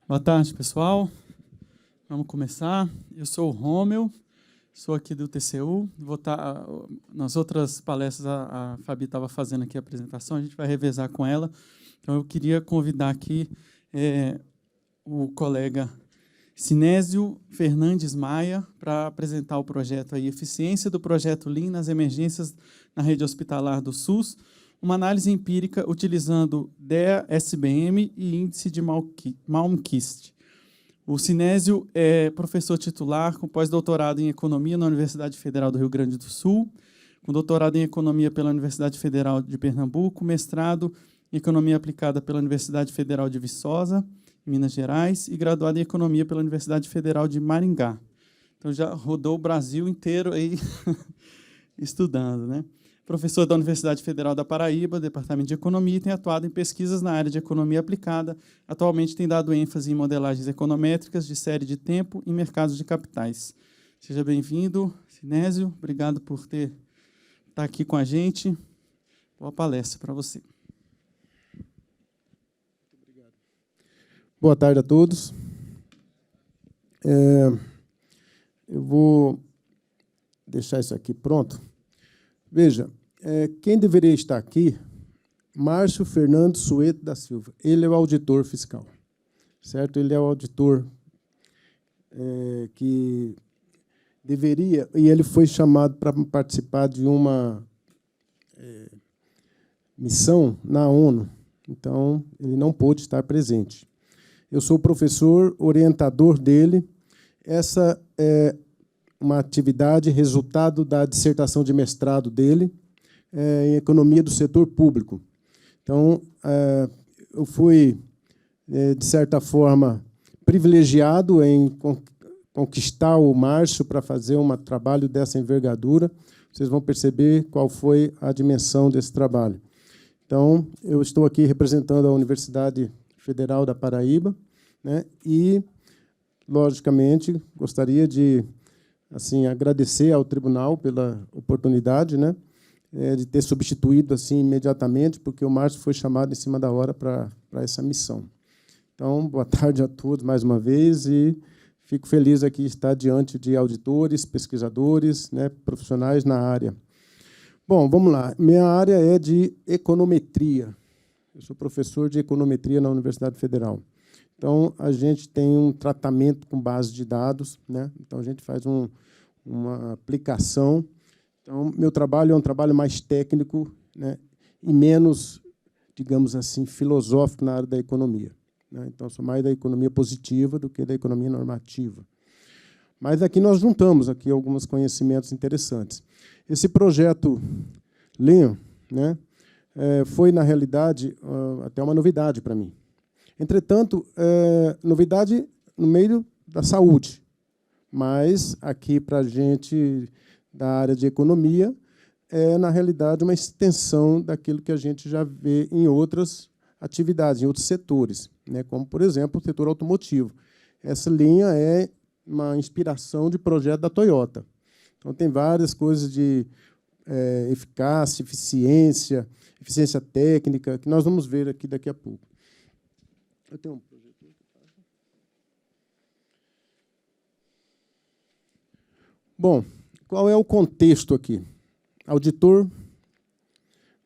Boa tarde, pessoal. Vamos começar. Eu sou o Rômel, sou aqui do TCU. Vou estar, nas outras palestras, a Fabi estava fazendo aqui a apresentação, a gente vai revezar com ela. Então, eu queria convidar aqui o colega Sinésio Fernandes Maia para apresentar o projeto aí, Eficiência do Projeto Lean nas Emergências na Rede Hospitalar do SUS, uma análise empírica utilizando DEA, SBM e índice de Malmquist. O Sinésio é professor titular com pós-doutorado em Economia na Universidade Federal do Rio Grande do Sul, com doutorado em Economia pela Universidade Federal de Pernambuco, mestrado em Economia Aplicada pela Universidade Federal de Viçosa, Minas Gerais, e graduado em Economia pela Universidade Federal de Maringá. Então, já rodou o Brasil inteiro aí estudando, né? Professor da Universidade Federal da Paraíba, Departamento de Economia, e tem atuado em pesquisas na área de economia aplicada. Atualmente tem dado ênfase em modelagens econométricas de série de tempo e mercados de capitais. Seja bem-vindo, Sinésio. Obrigado por estar aqui com a gente. Boa palestra para você. Boa tarde a todos. Eu vou deixar isso aqui pronto. Veja, quem deveria estar aqui, Márcio Fernando Sueto da Silva. Ele é o auditor fiscal, certo? Ele é o auditor que deveria, e ele foi chamado para participar de uma missão na ONU, então ele não pôde estar presente. Eu sou o professor orientador dele. Essa é uma atividade resultado da dissertação de mestrado dele em Economia do Setor Público. Então, eu fui, de certa forma, privilegiado em conquistar o Márcio para fazer um trabalho dessa envergadura. Vocês vão perceber qual foi a dimensão desse trabalho. Então, eu estou aqui representando a Universidade Federal da Paraíba, né, e, logicamente, gostaria de agradecer ao tribunal pela oportunidade, né, de ter substituído assim imediatamente, porque o Márcio foi chamado em cima da hora para essa missão. Então, boa tarde a todos mais uma vez e fico feliz aqui de estar diante de auditores, pesquisadores, né, profissionais na área. Bom, vamos lá. Minha área é de econometria. Eu sou professor de econometria na Universidade Federal. Então, a gente tem um tratamento com base de dados, né? Então, a gente faz uma aplicação. Então, meu trabalho é um trabalho mais técnico, né? E menos, digamos assim, filosófico na área da economia, né? Então, sou mais da economia positiva do que da economia normativa. Mas aqui nós juntamos aqui alguns conhecimentos interessantes. Esse projeto Lean, né, foi, na realidade, até uma novidade para mim. Entretanto, novidade no meio da saúde, mas aqui para a gente da área de economia é, na realidade, uma extensão daquilo que a gente já vê em outras atividades, em outros setores, né, como, por exemplo, o setor automotivo. Essa linha é uma inspiração de projeto da Toyota. Então, tem várias coisas de eficácia, eficiência técnica, que nós vamos ver aqui daqui a pouco. Eu tenho um projeto. Bom, qual é o contexto aqui? Auditor,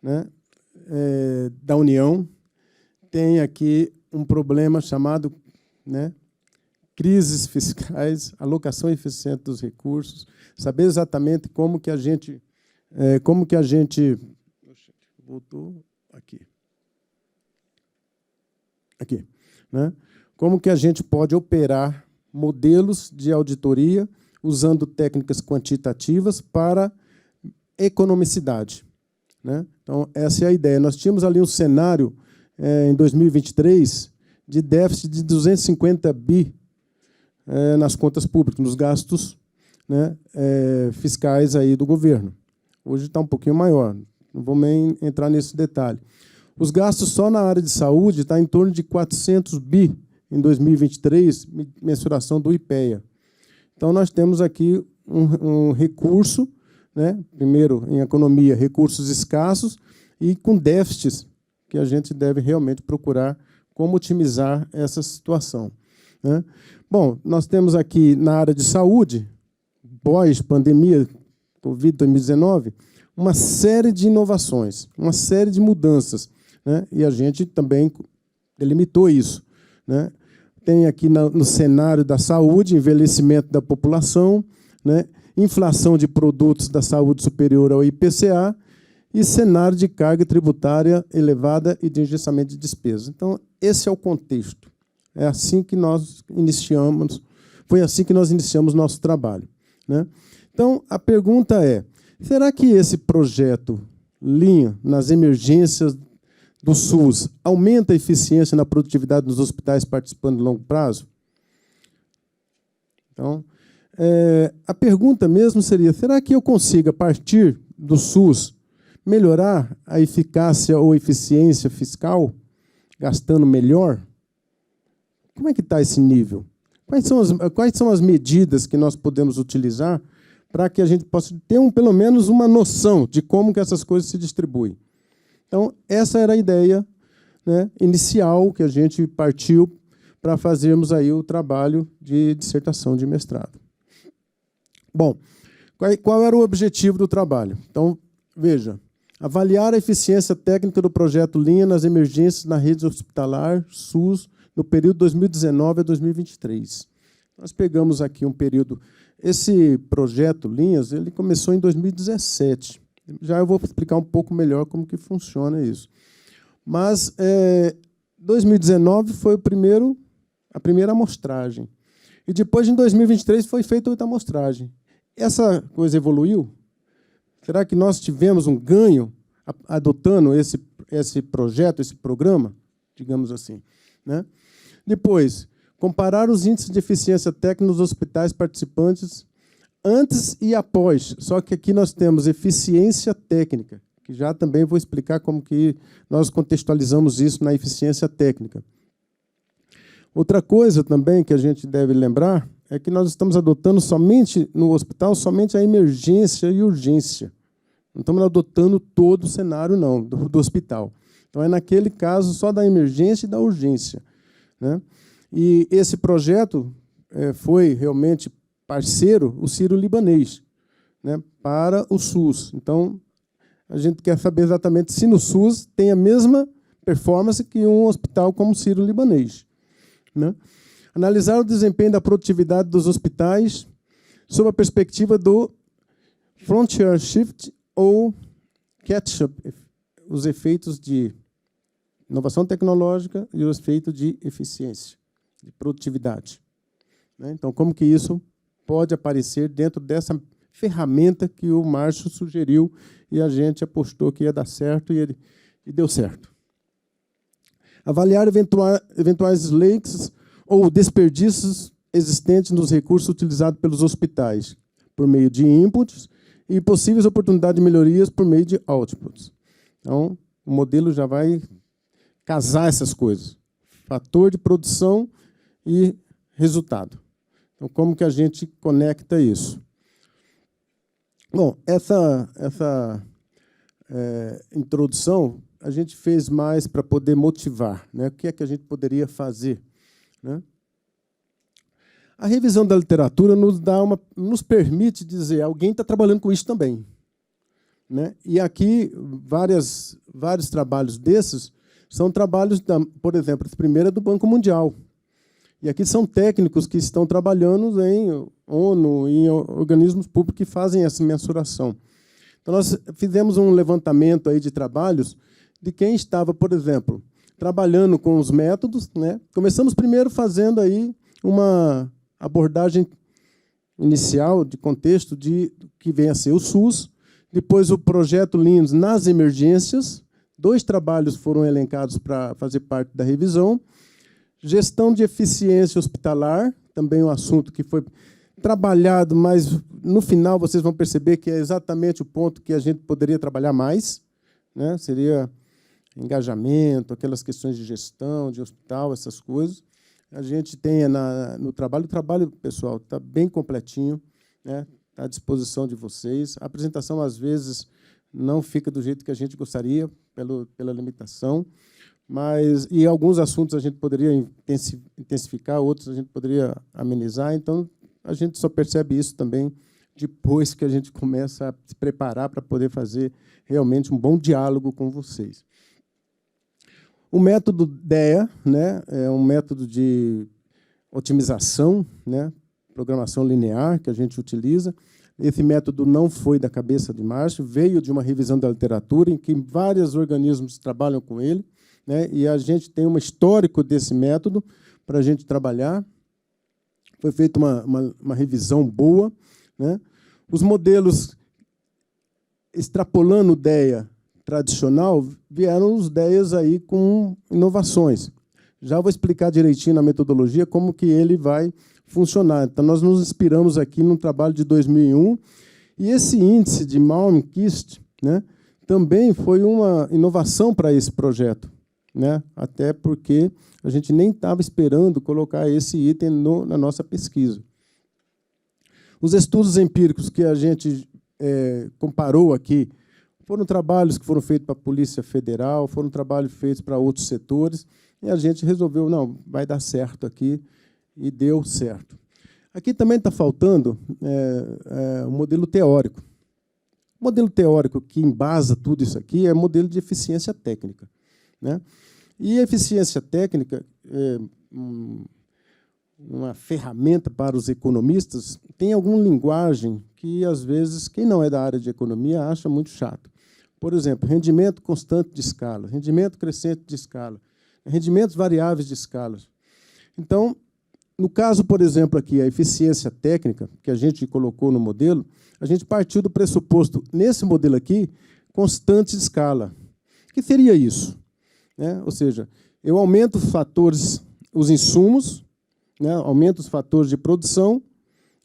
né, da União tem aqui um problema chamado, né, crises fiscais, alocação eficiente dos recursos, saber exatamente como que a gente voltou aqui, né? Como que a gente pode operar modelos de auditoria usando técnicas quantitativas para economicidade, né? Então, essa é a ideia. Nós tínhamos ali um cenário, em 2023, de déficit de 250 bi nas contas públicas, nos gastos, né, fiscais aí do governo. Hoje está um pouquinho maior, não vou nem entrar nesse detalhe. Os gastos só na área de saúde estão em torno de 400 bi em 2023, mensuração do IPEA. Então, nós temos aqui um recurso, né, primeiro, em economia, recursos escassos e com déficits que a gente deve realmente procurar como otimizar essa situação. né? Bom, nós temos aqui na área de saúde, pós-pandemia, Covid-2019, uma série de inovações, uma série de mudanças, né? E a gente também delimitou isso, né? Tem aqui no cenário da saúde, envelhecimento da população, né? Inflação de produtos da saúde superior ao IPCA e cenário de carga tributária elevada e de engessamento de despesas. Então, esse é o contexto. É assim que nós iniciamos, foi assim que nós iniciamos nosso trabalho, né? Então, a pergunta é, será que esse projeto Linha nas emergências do SUS aumenta a eficiência na produtividade dos hospitais participando de longo prazo? Então, a pergunta mesmo seria, será que eu consigo, a partir do SUS, melhorar a eficácia ou eficiência fiscal, gastando melhor? Como é que está esse nível? Quais são as medidas que nós podemos utilizar para que a gente possa ter pelo menos uma noção de como que essas coisas se distribuem? Então, essa era a ideia, né, inicial que a gente partiu para fazermos aí o trabalho de dissertação de mestrado. Bom, qual era o objetivo do trabalho? Então, veja, avaliar a eficiência técnica do projeto Linha nas emergências na rede hospitalar SUS no período 2019 a 2023. Nós pegamos aqui um período... Esse projeto Linhas, ele começou em 2017. Já eu vou explicar um pouco melhor como que funciona isso. Mas 2019 foi a primeira amostragem. E depois, em 2023, foi feita outra amostragem. Essa coisa evoluiu? Será que nós tivemos um ganho adotando esse projeto, esse programa? Digamos assim, né? Depois, comparar os índices de eficiência técnica nos hospitais participantes antes e após. Só que aqui nós temos eficiência técnica, que já também vou explicar como que nós contextualizamos isso na eficiência técnica. Outra coisa também que a gente deve lembrar é que nós estamos adotando somente no hospital, somente a emergência e urgência. Não estamos adotando todo o cenário, não, do hospital. Então, é naquele caso só da emergência e da urgência, né? E esse projeto foi realmente parceiro, o Sírio-Libanês, né, para o SUS. Então, a gente quer saber exatamente se no SUS tem a mesma performance que um hospital como o Sírio-Libanês, né? Analisar o desempenho da produtividade dos hospitais sob a perspectiva do Frontier Shift ou Catch-up, os efeitos de inovação tecnológica e os efeitos de eficiência, de produtividade, né? Então, como que isso pode aparecer dentro dessa ferramenta que o Márcio sugeriu e a gente apostou que ia dar certo e deu certo. Avaliar eventuais leaks ou desperdícios existentes nos recursos utilizados pelos hospitais, por meio de inputs, e possíveis oportunidades de melhorias por meio de outputs. Então, o modelo já vai casar essas coisas. Fator de produção e resultado. Então, como que a gente conecta isso? Bom, essa introdução a gente fez mais para poder motivar, né? O que é que a gente poderia fazer, né? A revisão da literatura nos permite dizer alguém está trabalhando com isso também, né? E aqui vários trabalhos desses são trabalhos, por exemplo, esse primeiro é do Banco Mundial. E aqui são técnicos que estão trabalhando em ONU e em organismos públicos que fazem essa mensuração. Então, nós fizemos um levantamento aí de trabalhos de quem estava, por exemplo, trabalhando com os métodos, né? Começamos primeiro fazendo aí uma abordagem inicial de contexto de que vem a ser o SUS, depois o projeto Linhas nas emergências, 2 trabalhos foram elencados para fazer parte da revisão, gestão de eficiência hospitalar, também um assunto que foi trabalhado, mas no final vocês vão perceber que é exatamente o ponto que a gente poderia trabalhar mais, né? Seria engajamento, aquelas questões de gestão, de hospital, essas coisas. A gente tem no trabalho, o trabalho, pessoal, está bem completinho, né? Está à disposição de vocês. A apresentação, às vezes, não fica do jeito que a gente gostaria, pela limitação, e alguns assuntos a gente poderia intensificar, outros a gente poderia amenizar. Então, a gente só percebe isso também depois que a gente começa a se preparar para poder fazer realmente um bom diálogo com vocês. O método DEA, né, é um método de otimização, né, programação linear, que a gente utiliza. Esse método não foi da cabeça de Márcio, veio de uma revisão da literatura, em que vários organismos trabalham com ele, né, e a gente tem um histórico desse método para a gente trabalhar. Foi feita uma revisão boa, né? Os modelos, extrapolando o DEA tradicional, vieram os DEAs aí com inovações. Já vou explicar direitinho na metodologia como que ele vai funcionar. Então, nós nos inspiramos aqui no trabalho de 2001, e esse índice de Malmquist, né, também foi uma inovação para esse projeto, né, até porque a gente nem estava esperando colocar esse item na nossa pesquisa. Os estudos empíricos que a gente comparou aqui foram trabalhos que foram feitos para a Polícia Federal, foram trabalhos feitos para outros setores, e a gente resolveu, não, vai dar certo aqui, e deu certo. Aqui também está faltando um modelo teórico. O modelo teórico que embasa tudo isso aqui é o modelo de eficiência técnica, né? E a eficiência técnica é uma ferramenta para os economistas, tem alguma linguagem que, às vezes, quem não é da área de economia acha muito chato. Por exemplo, rendimento constante de escala, rendimento crescente de escala, rendimentos variáveis de escala. Então, no caso, por exemplo, aqui, a eficiência técnica, que a gente colocou no modelo, a gente partiu do pressuposto, nesse modelo aqui, constante de escala. O que seria isso? Né? Ou seja, eu aumento os fatores, os insumos, né? Aumento os fatores de produção,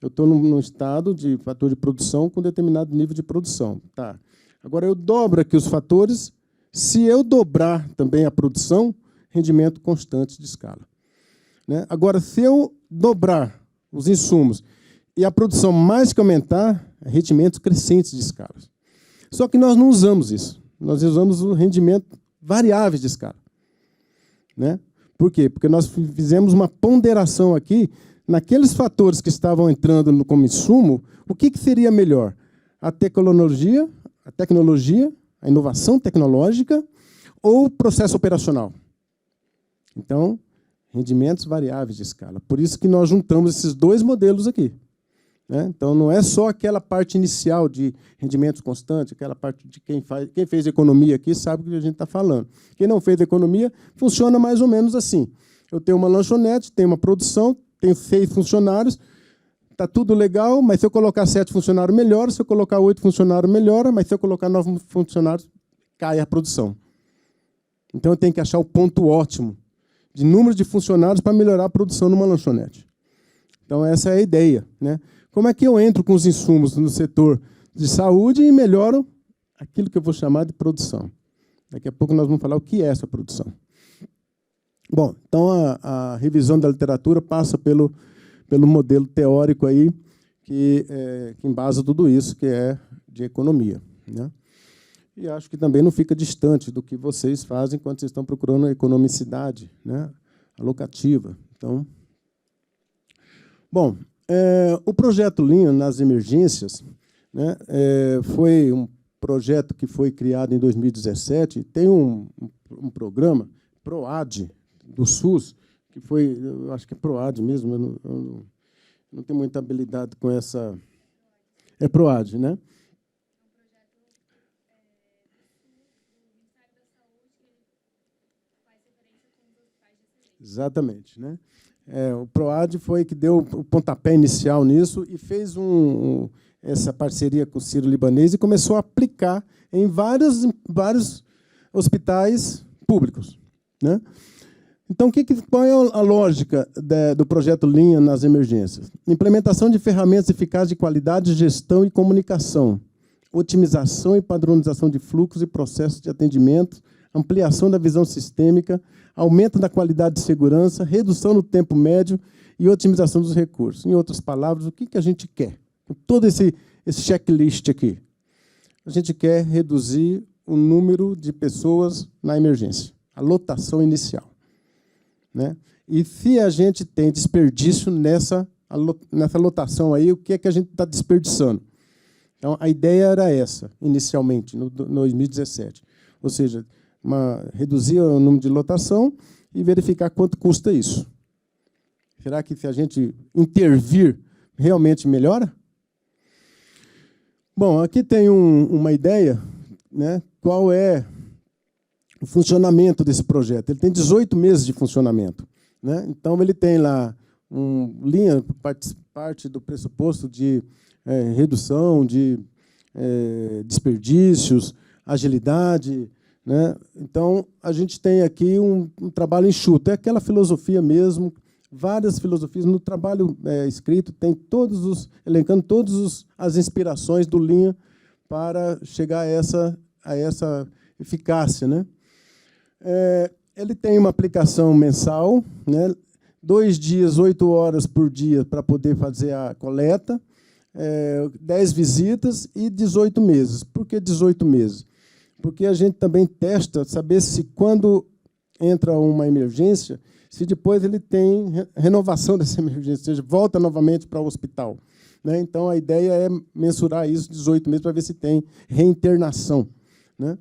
eu estou num estado de fator de produção com determinado nível de produção. Tá. Agora, eu dobro aqui os fatores, se eu dobrar também a produção, rendimento constante de escala. Né? Agora, se eu dobrar os insumos e a produção mais que aumentar, rendimentos crescentes de escala. Só que nós não usamos isso. Nós usamos o rendimento variável de escala. Né? Por quê? Porque nós fizemos uma ponderação aqui naqueles fatores que estavam entrando como insumo, o que seria melhor? A tecnologia, a inovação tecnológica ou o processo operacional? Então, rendimentos variáveis de escala. Por isso que nós juntamos esses dois modelos aqui. Né? Então, não é só aquela parte inicial de rendimentos constantes, aquela parte de quem fez economia aqui sabe o que a gente está falando. Quem não fez economia, funciona mais ou menos assim. Eu tenho uma lanchonete, tenho uma produção, tenho 6 funcionários, está tudo legal, mas se eu colocar 7 funcionários, melhora, se eu colocar 8 funcionários, melhora, mas se eu colocar 9 funcionários, cai a produção. Então, eu tenho que achar o ponto ótimo de número de funcionários para melhorar a produção numa lanchonete. Então, essa é a ideia. Né? Como é que eu entro com os insumos no setor de saúde e melhoro aquilo que eu vou chamar de produção? Daqui a pouco nós vamos falar o que é essa produção. Bom, então a revisão da literatura passa pelo modelo teórico aí que embasa tudo isso, que é de economia. Né? E acho que também não fica distante do que vocês fazem quando vocês estão procurando a economicidade, né, alocativa. Então, bom, o projeto Lean nas emergências, né, foi um projeto que foi criado em 2017. Tem um programa, PROAD, do SUS, que foi, eu acho que é PROAD mesmo, eu não tenho muita habilidade com essa... É PROAD, né? Exatamente. Né? O PROAD foi que deu o pontapé inicial nisso e fez essa parceria com o Sírio-Libanês e começou a aplicar em vários hospitais públicos. Né? Então, qual é a lógica do projeto Lean nas emergências? Implementação de ferramentas eficazes de qualidade, gestão e comunicação, otimização e padronização de fluxos e processos de atendimento, ampliação da visão sistêmica, aumento da qualidade de segurança, redução no tempo médio e otimização dos recursos. Em outras palavras, o que a gente quer? Com todo esse checklist aqui. A gente quer reduzir o número de pessoas na emergência. a lotação inicial, né? E se a gente tem desperdício nessa lotação aí, o que é que a gente está desperdiçando? Então, a ideia era essa, inicialmente, no 2017. Ou seja, reduzir o número de lotação e verificar quanto custa isso. Será que, se a gente intervir, realmente melhora? Bom, aqui tem uma ideia, né? Qual é o funcionamento desse projeto. Ele tem 18 meses de funcionamento, né? Então, ele tem lá linha, parte do pressuposto de redução de desperdícios, agilidade, né? Então, a gente tem aqui um trabalho enxuto. É aquela filosofia mesmo, várias filosofias. No trabalho escrito, tem elencando todas as inspirações do Lean para chegar a essa eficácia, né? Ele tem uma aplicação mensal, né? 2 dias, 8 horas por dia para poder fazer a coleta, 10 visitas e 18 meses. Por que 18 meses? Porque a gente também testa saber se, quando entra uma emergência, se depois ele tem renovação dessa emergência, ou seja, volta novamente para o hospital, né? Então, a ideia é mensurar isso 18 meses para ver se tem reinternação, né?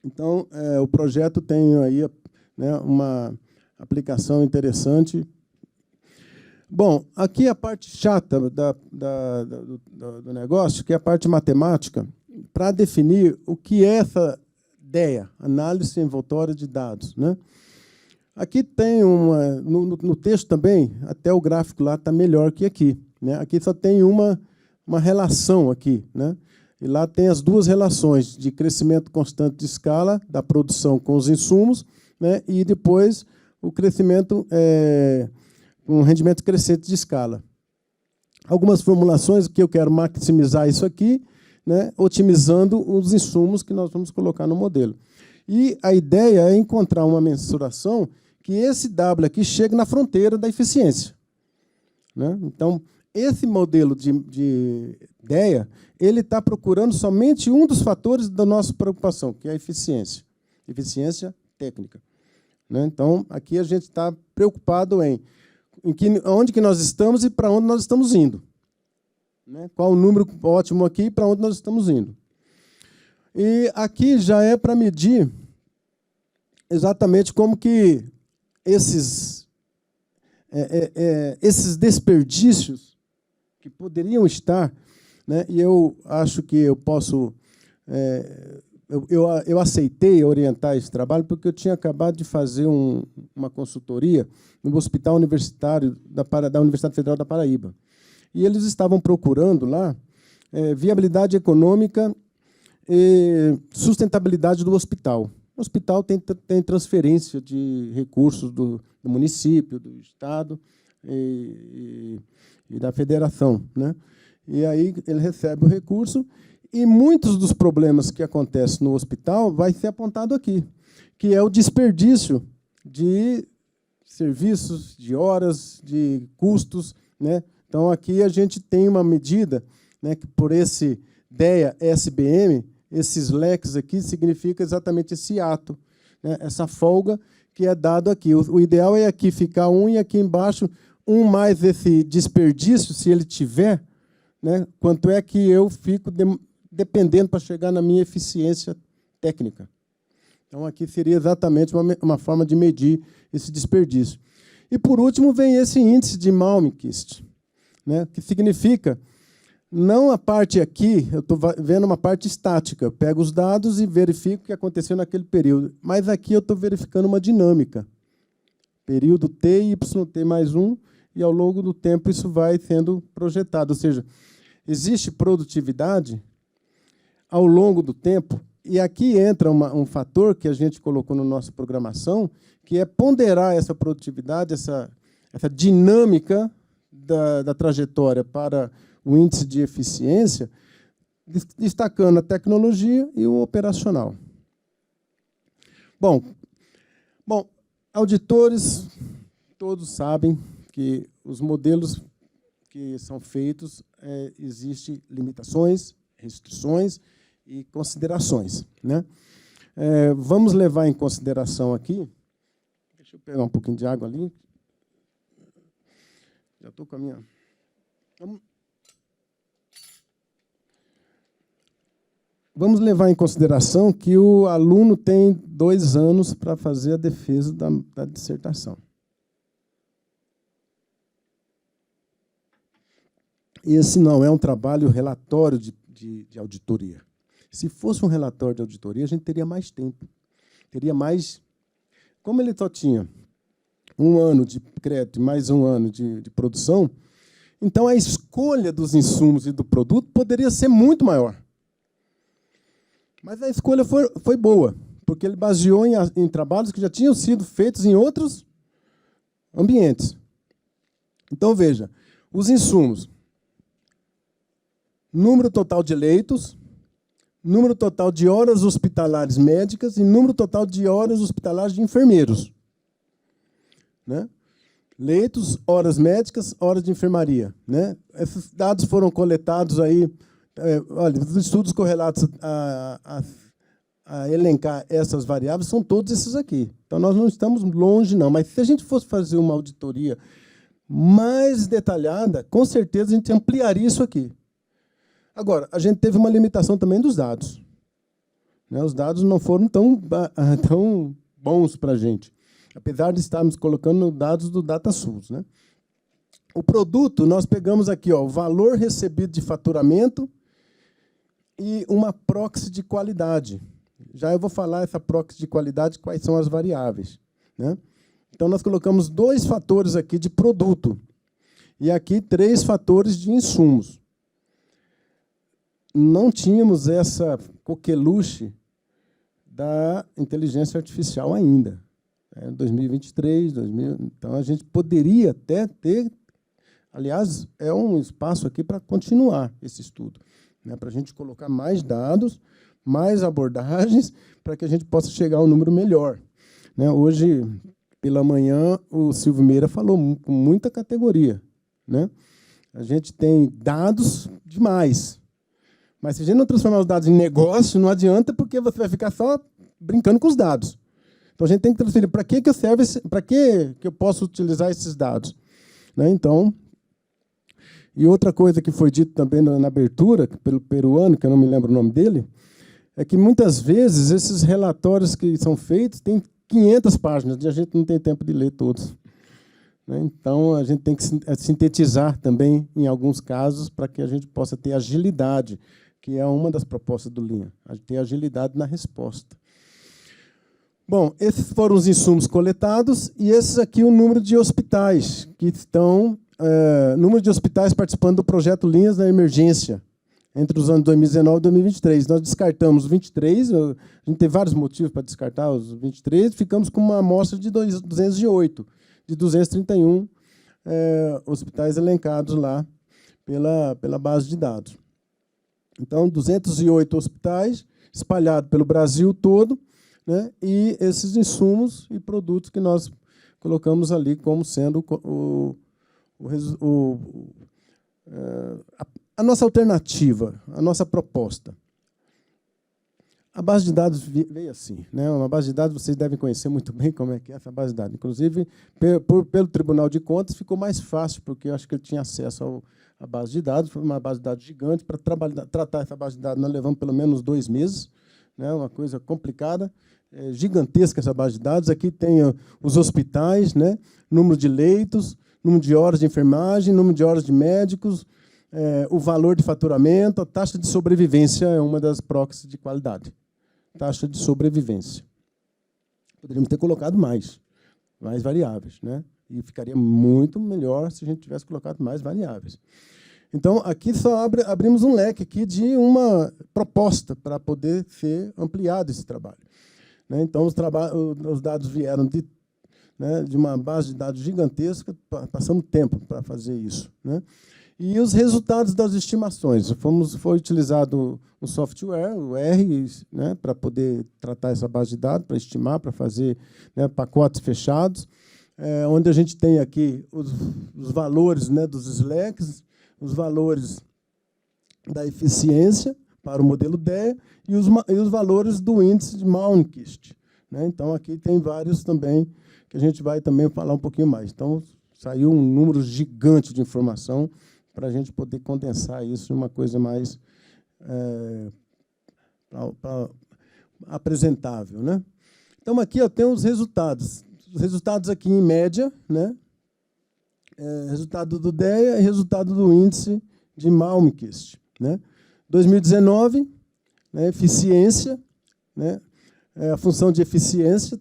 Então, o projeto tem aí, né, uma aplicação interessante. Bom, aqui a parte chata do negócio, que é a parte matemática, para definir o que é essa DEA, Análise Envoltória de Dados, né? Aqui tem no texto também, até o gráfico lá está melhor que aqui, né? Aqui só tem uma relação aqui, né? E lá tem as duas relações de crescimento constante de escala da produção com os insumos, né? E depois o crescimento, um rendimento crescente de escala. Algumas formulações que eu quero maximizar isso aqui, né? Otimizando os insumos que nós vamos colocar no modelo. E a ideia é encontrar uma mensuração que esse W aqui chegue na fronteira da eficiência, né? Então, esse modelo de DEA, ele está procurando somente um dos fatores da nossa preocupação, que é a eficiência técnica, né? Então, aqui a gente está preocupado onde que nós estamos e para onde nós estamos indo, né? Qual o número ótimo aqui e para onde nós estamos indo. E aqui já é para medir exatamente como que esses desperdícios que poderiam estar, né? E eu acho que eu posso... Eu aceitei orientar esse trabalho porque eu tinha acabado de fazer uma consultoria no Hospital Universitário da Universidade Federal da Paraíba. E eles estavam procurando lá viabilidade econômica e sustentabilidade do hospital. O hospital tem transferência de recursos do município, do Estado e da federação, né? E aí ele recebe o recurso e muitos dos problemas que acontecem no hospital vai ser apontado aqui, que é o desperdício de serviços, de horas, de custos, né? Então, aqui a gente tem uma medida, né, que por esse DEA-SBM, esses leques aqui significa exatamente esse ato, né, essa folga que é dado aqui. O ideal é aqui ficar 1 e aqui embaixo 1 mais esse desperdício, se ele tiver, né, quanto é que eu fico dependendo para chegar na minha eficiência técnica. Então, aqui seria exatamente uma forma de medir esse desperdício. E, por último, vem esse índice de Malmquist, né, que significa, não a parte aqui, eu estou vendo uma parte estática, eu pego os dados e verifico o que aconteceu naquele período, mas aqui eu estou verificando uma dinâmica. Período T e YT mais 1, e ao longo do tempo isso vai sendo projetado. Ou seja, existe produtividade ao longo do tempo, e aqui entra um fator que a gente colocou na nossa programação, que é ponderar essa produtividade, essa dinâmica da trajetória para o índice de eficiência, destacando a tecnologia e o operacional. Bom, auditores todos sabem que os modelos que são feitos existem limitações, restrições e considerações, né? Vamos levar em consideração aqui, deixa eu pegar um pouquinho de água ali. Já estou com a minha... Vamos levar em consideração que o aluno tem 2 anos para fazer a defesa da dissertação. Esse não é um trabalho relatório de auditoria. Se fosse um relatório de auditoria, a gente teria mais tempo. Teria mais... Como ele só tinha 1 ano de crédito e mais 1 ano de produção, então a escolha dos insumos e do produto poderia ser muito maior. Mas a escolha foi boa, porque ele baseou em trabalhos que já tinham sido feitos em outros ambientes. Então, veja, os insumos: número total de leitos, número total de horas hospitalares médicas e número total de horas hospitalares de enfermeiros. Né? Leitos, horas médicas, horas de enfermaria. Né? Esses dados foram coletados aí. Olha, os estudos correlatos a elencar essas variáveis são todos esses aqui. Então, nós não estamos longe, não. Mas se a gente fosse fazer uma auditoria mais detalhada, com certeza a gente ampliaria isso aqui. Agora, a gente teve uma limitação também dos dados. Né? Os dados não foram tão bons para a gente, apesar de estarmos colocando dados do DataSUS. Né? O produto, nós pegamos aqui o valor recebido de faturamento e uma proxy de qualidade. Já eu vou falar essa proxy de qualidade, quais são as variáveis. Né? Então, nós colocamos 2 fatores aqui de produto e aqui 3 fatores de insumos. Não tínhamos essa coqueluche da inteligência artificial ainda. 2023, então a gente poderia até ter... Aliás, é um espaço aqui para continuar esse estudo, né, para a gente colocar mais dados, mais abordagens, para que a gente possa chegar a um número melhor. Né, hoje, pela manhã, o Silvio Meira falou com muita categoria. Né? A gente tem dados demais, mas se a gente não transformar os dados em negócio, não adianta, porque você vai ficar só brincando com os dados. Então, a gente tem que transferir para que serve, para que eu posso utilizar esses dados. Né? Então... E outra coisa que foi dito também na abertura, pelo peruano, que eu não me lembro o nome dele, é que, muitas vezes, esses relatórios que são feitos têm 500 páginas, e a gente não tem tempo de ler todos. Né? Então, a gente tem que sintetizar também, em alguns casos, para que a gente possa ter agilidade, que é uma das propostas do Lean, ter agilidade na resposta. Bom, esses foram os insumos coletados, e esses aqui o número de hospitais que estão... número de hospitais participando do projeto Linhas da Emergência, entre os anos 2019 e 2023. Nós descartamos 23, a gente tem vários motivos para descartar os 23, ficamos com uma amostra de 208, de 231 hospitais elencados lá pela base de dados. Então, 208 hospitais espalhados pelo Brasil todo, né, e esses insumos e produtos que nós colocamos ali como sendo a nossa alternativa, a nossa proposta. A base de dados veio assim. Né? Uma base de dados, vocês devem conhecer muito bem como é que é essa base de dados. Inclusive, pelo Tribunal de Contas, ficou mais fácil, porque eu acho que ele tinha acesso à base de dados. Foi uma base de dados gigante. Para tratar essa base de dados, nós levamos pelo menos 2 meses. Né? Uma coisa complicada, gigantesca essa base de dados. Aqui tem os hospitais, né? Número de leitos, número de horas de enfermagem, número de horas de médicos, o valor de faturamento, a taxa de sobrevivência é uma das proxies de qualidade. Taxa de sobrevivência. Poderíamos ter colocado mais variáveis, né? E ficaria muito melhor se a gente tivesse colocado mais variáveis. Então, aqui só abrimos um leque aqui de uma proposta para poder ser ampliado esse trabalho. Né? Então, os dados vieram de uma base de dados gigantesca, passamos tempo para fazer isso. Né? E os resultados das estimações. Foi utilizado um software, o R, né, para poder tratar essa base de dados, para estimar, para fazer, né, pacotes fechados, onde a gente tem aqui os valores, né, dos slacks, os valores da eficiência para o modelo DEA e os valores do índice de Malmquist, né? Então, aqui tem vários também, que a gente vai também falar um pouquinho mais. Então, saiu um número gigante de informação para a gente poder condensar isso em uma coisa mais apresentável, né? Então, aqui tem os resultados. Os resultados aqui em média, né? Resultado do DEA e resultado do índice de Malmquist, né? 2019, né, eficiência, né? A função de eficiência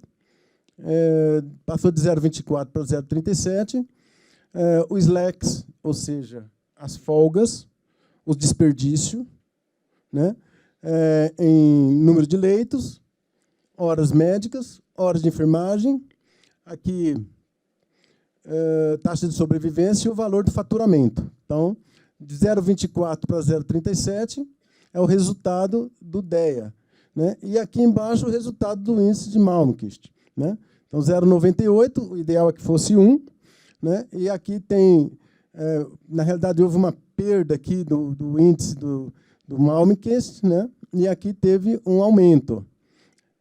passou de 0,24 para 0,37. O slacks, ou seja, as folgas, o desperdício, né? Em número de leitos, horas médicas, horas de enfermagem, aqui taxa de sobrevivência e o valor do faturamento. Então, de 0,24 para 0,37 é o resultado do DEA, né? E aqui embaixo o resultado do índice de Malmquist, né? Então, 0,98, o ideal é que fosse 1, né? E aqui tem, na realidade, houve uma perda aqui do índice do Malmquist, né? E aqui teve um aumento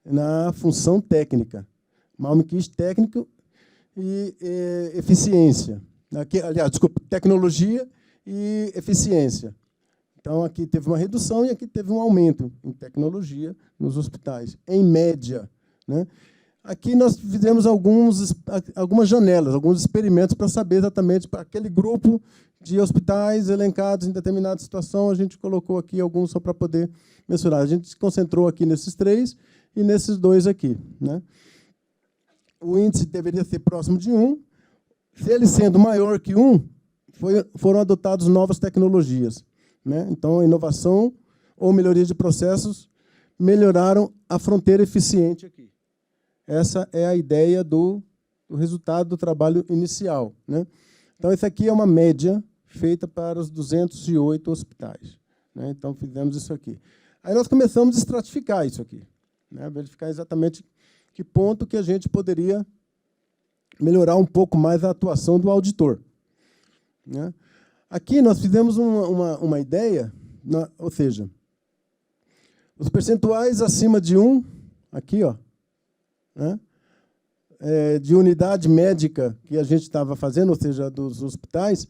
na função técnica. Malmquist técnico e eficiência. Aqui, aliás, desculpa, tecnologia e eficiência. Então, aqui teve uma redução e aqui teve um aumento em tecnologia nos hospitais, em média, né? Aqui nós fizemos algumas janelas, alguns experimentos para saber exatamente para aquele grupo de hospitais elencados em determinada situação. A gente colocou aqui alguns só para poder mensurar. A gente se concentrou aqui nesses 3 e nesses 2 aqui, né? O índice deveria ser próximo de 1. Se ele sendo maior que 1, foram adotadas novas tecnologias, né? Então, a inovação ou melhoria de processos melhoraram a fronteira eficiente aqui. Essa é a ideia do resultado do trabalho inicial, né? Então, essa aqui é uma média feita para os 208 hospitais, né? Então, fizemos isso aqui. Aí nós começamos a estratificar isso aqui, né? Verificar exatamente que ponto que a gente poderia melhorar um pouco mais a atuação do auditor, né? Aqui nós fizemos uma ideia, ou seja, os percentuais acima de 1, aqui, ó, né? De unidade médica que a gente estava fazendo, ou seja, dos hospitais,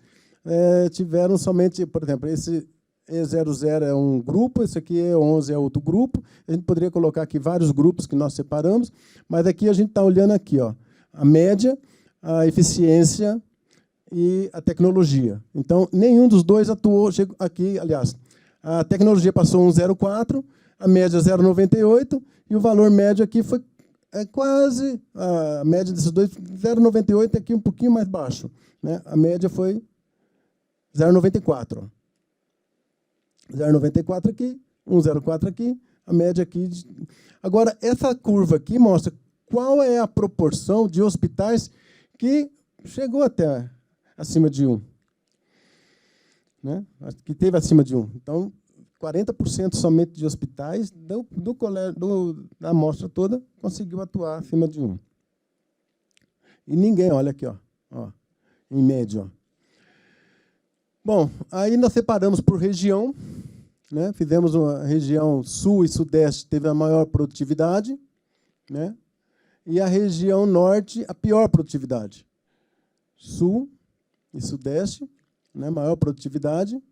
tiveram somente, por exemplo, esse E00 é um grupo, esse aqui E11 é outro grupo. A gente poderia colocar aqui vários grupos que nós separamos, mas aqui a gente está olhando aqui, ó, a média, a eficiência e a tecnologia. Então, nenhum dos dois atuou aqui, aliás, a tecnologia passou 1,04, a média 0,98 e o valor médio aqui foi quase a média desses dois, 0,98 aqui um pouquinho mais baixo, né? A média foi 0,94. 0,94 aqui, 1,04 aqui, a média aqui. Agora, essa curva aqui mostra qual é a proporção de hospitais que chegou até acima de 1, né? Que teve acima de 1. Então, 40% somente de hospitais da amostra toda conseguiu atuar acima de 1. E ninguém, olha aqui, ó, em média. Ó. Bom, aí nós separamos por região, né? Fizemos uma região sul e sudeste, teve a maior produtividade, né? E a região norte, a pior produtividade. Sul e sudeste, né? Maior produtividade.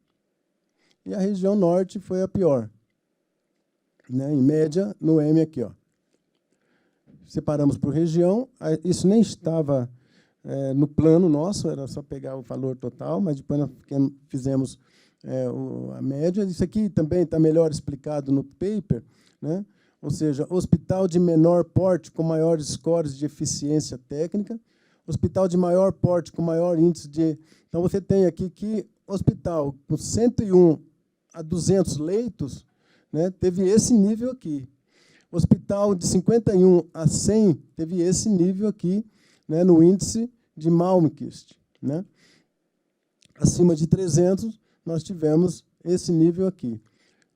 E a região norte foi a pior, né? Em média, no M aqui, ó. Separamos por região. Isso nem estava no plano nosso, era só pegar o valor total, mas depois nós fizemos a média. Isso aqui também está melhor explicado no paper, né? Ou seja, hospital de menor porte com maiores scores de eficiência técnica, hospital de maior porte com maior índice de... Então, você tem aqui que hospital com 101 a 200 leitos, né, teve esse nível aqui. Hospital de 51 a 100 teve esse nível aqui, né, no índice de Malmquist, né? Acima de 300, nós tivemos esse nível aqui,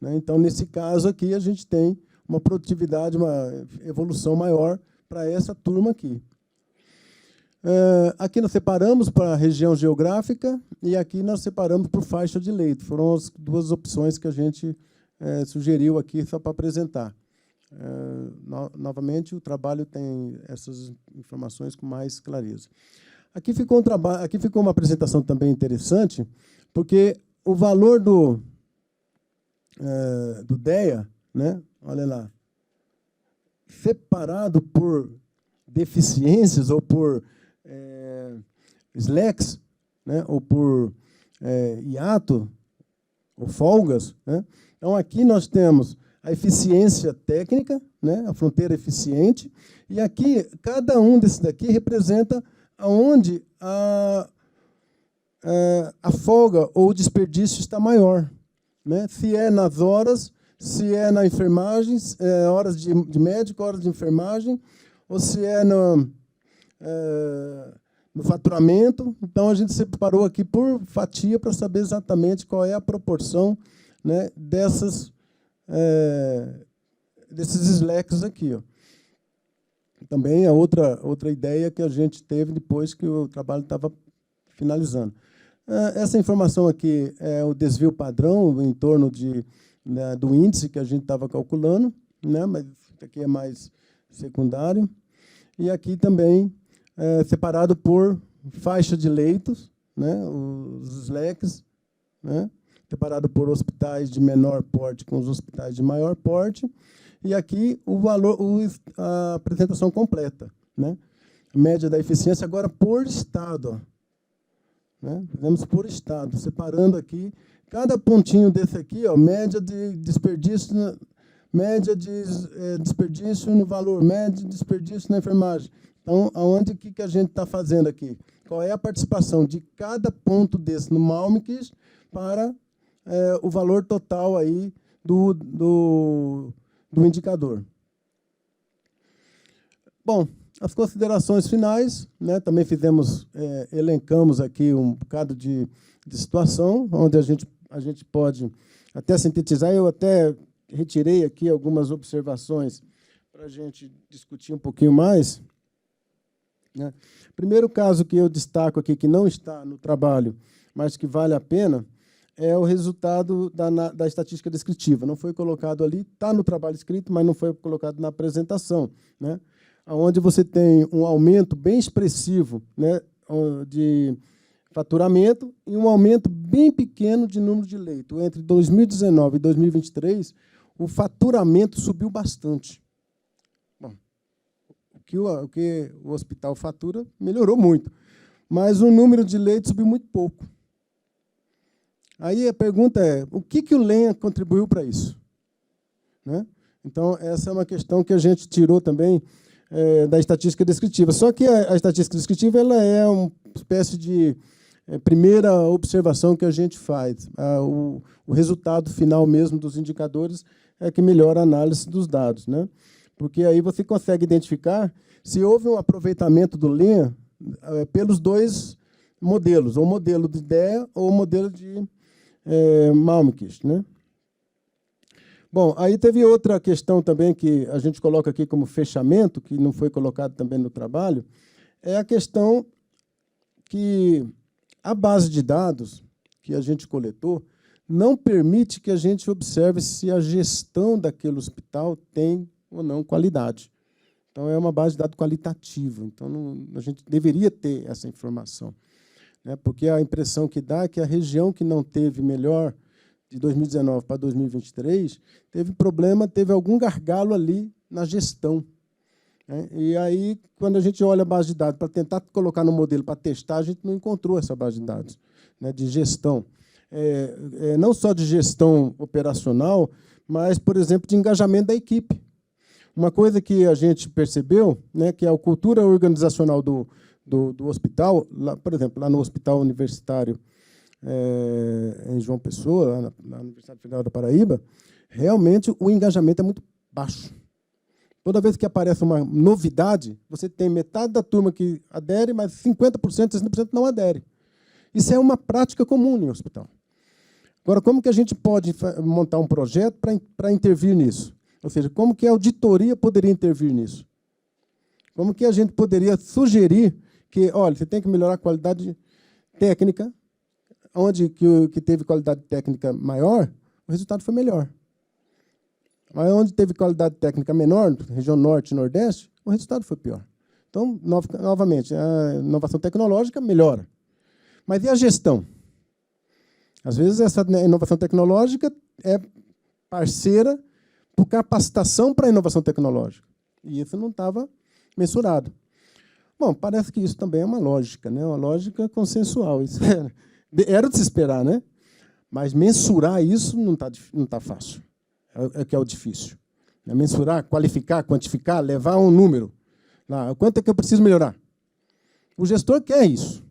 né? Então, nesse caso aqui, a gente tem uma produtividade, uma evolução maior para essa turma aqui. Aqui nós separamos para a região geográfica e aqui nós separamos por faixa de leito. Foram as duas opções que a gente sugeriu aqui só para apresentar. Novamente, o trabalho tem essas informações com mais clareza. Aqui ficou uma apresentação também interessante, porque o valor do DEA, né, olha lá, separado por deficiências ou por slacks, né, ou por hiato, ou folgas, né? Então, aqui nós temos a eficiência técnica, né, a fronteira eficiente, e aqui, cada um desses daqui representa aonde a folga ou o desperdício está maior, né? Se é nas horas, se é na enfermagem, horas de médico, horas de enfermagem, ou se é no faturamento. Então, a gente separou aqui por fatia para saber exatamente qual é a proporção, né, desses slacks aqui. Ó. Também é outra ideia que a gente teve depois que o trabalho estava finalizando. Essa informação aqui é o desvio padrão em torno do índice que a gente estava calculando, né, mas isso aqui é mais secundário. E aqui também separado por faixa de leitos, né, os slacks, né, separado por hospitais de menor porte com os hospitais de maior porte. E aqui o valor, a apresentação completa, né? Média da eficiência agora por estado. Ó, né? Fizemos por estado, separando aqui cada pontinho desse aqui, ó, média de desperdício, desperdício no valor, média de desperdício na enfermagem. Então, aonde que a gente está fazendo aqui? Qual é a participação de cada ponto desse no Malmquist para o valor total aí do indicador. Bom, as considerações finais, né, também elencamos aqui um bocado de situação, onde a gente pode até sintetizar. Eu até retirei aqui algumas observações para a gente discutir um pouquinho mais. Né. Primeiro caso que eu destaco aqui, que não está no trabalho, mas que vale a pena, é o resultado da estatística descritiva. Não foi colocado ali, está no trabalho escrito, mas não foi colocado na apresentação, né? Onde você tem um aumento bem expressivo, né, de faturamento e um aumento bem pequeno de número de leitos. Entre 2019 e 2023, o faturamento subiu bastante. Bom, o que o hospital fatura melhorou muito, mas o número de leitos subiu muito pouco. Aí a pergunta é, o que o Lenha contribuiu para isso? Né? Então, essa é uma questão que a gente tirou também da estatística descritiva. Só que a estatística descritiva ela é uma espécie de primeira observação que a gente faz. O resultado final mesmo dos indicadores é que melhora a análise dos dados. Né? Porque aí você consegue identificar se houve um aproveitamento do Lenha pelos dois modelos, ou o modelo de DEA ou o modelo de Malmquist, né? Bom, aí teve outra questão também que a gente coloca aqui como fechamento, que não foi colocado também no trabalho, é a questão que a base de dados que a gente coletou não permite que a gente observe se a gestão daquele hospital tem ou não qualidade. Então, é uma base de dados qualitativa. Então, a gente deveria ter essa informação. Porque a impressão que dá é que a região que não teve melhor, de 2019 para 2023, teve problema, teve algum gargalo ali na gestão. E aí, quando a gente olha a base de dados para tentar colocar no modelo para testar, a gente não encontrou essa base de dados, né, de gestão. Não só de gestão operacional, mas, por exemplo, de engajamento da equipe. Uma coisa que a gente percebeu, né, que a cultura organizacional do hospital, lá, por exemplo, lá no Hospital Universitário em João Pessoa, na Universidade Federal da Paraíba, realmente o engajamento é muito baixo. Toda vez que aparece uma novidade, você tem metade da turma que adere, mas 50%, 60% não adere. Isso é uma prática comum no hospital. Agora, como que a gente pode montar um projeto para intervir nisso? Ou seja, como que a auditoria poderia intervir nisso? Como que a gente poderia sugerir que, olha, você tem que melhorar a qualidade técnica, onde que teve qualidade técnica maior, o resultado foi melhor. Mas onde teve qualidade técnica menor, região norte e nordeste, o resultado foi pior. Então, novamente, a inovação tecnológica melhora. Mas e a gestão? Às vezes, essa inovação tecnológica é parceira por capacitação para a inovação tecnológica. E isso não estava mensurado. Bom, parece que isso também é uma lógica, né? Uma lógica consensual. Isso era de se esperar, né? Mas mensurar isso não tá fácil. É que é o difícil. É mensurar, qualificar, quantificar, levar a um número. Lá, quanto é que eu preciso melhorar? O gestor quer isso,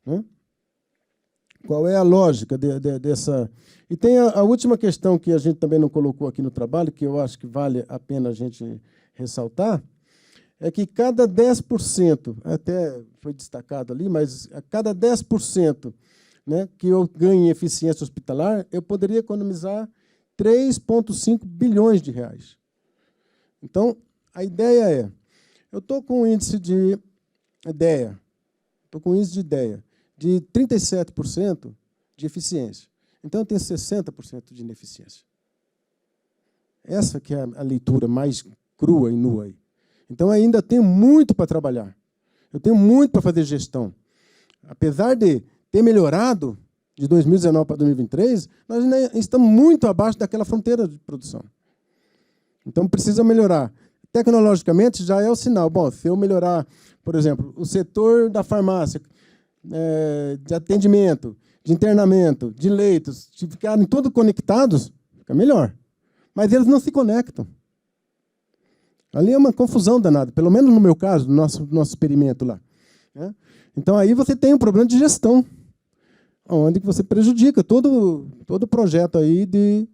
né? Qual é a lógica dessa... E tem a última questão que a gente também não colocou aqui no trabalho, que eu acho que vale a pena a gente ressaltar, é que cada 10%, até foi destacado ali, mas a cada 10%, né, que eu ganho em eficiência hospitalar, eu poderia economizar 3,5 bilhões de reais. Então, a ideia é, eu estou com um índice de ideia, de 37% de eficiência. Então, eu tenho 60% de ineficiência. Essa que é a leitura mais crua e nua aí. Então, ainda tenho muito para trabalhar. Eu tenho muito para fazer gestão. Apesar de ter melhorado de 2019 para 2023, nós ainda estamos muito abaixo daquela fronteira de produção. Então, precisa melhorar. Tecnologicamente, já é o sinal. Bom, se eu melhorar, por exemplo, o setor da farmácia, de atendimento, de internamento, de leitos, de ficarem todos conectados, fica melhor. Mas eles não se conectam. Ali é uma confusão danada, pelo menos no meu caso, no nosso experimento lá, né? Então, aí você tem um problema de gestão, onde você prejudica todo o projeto aí de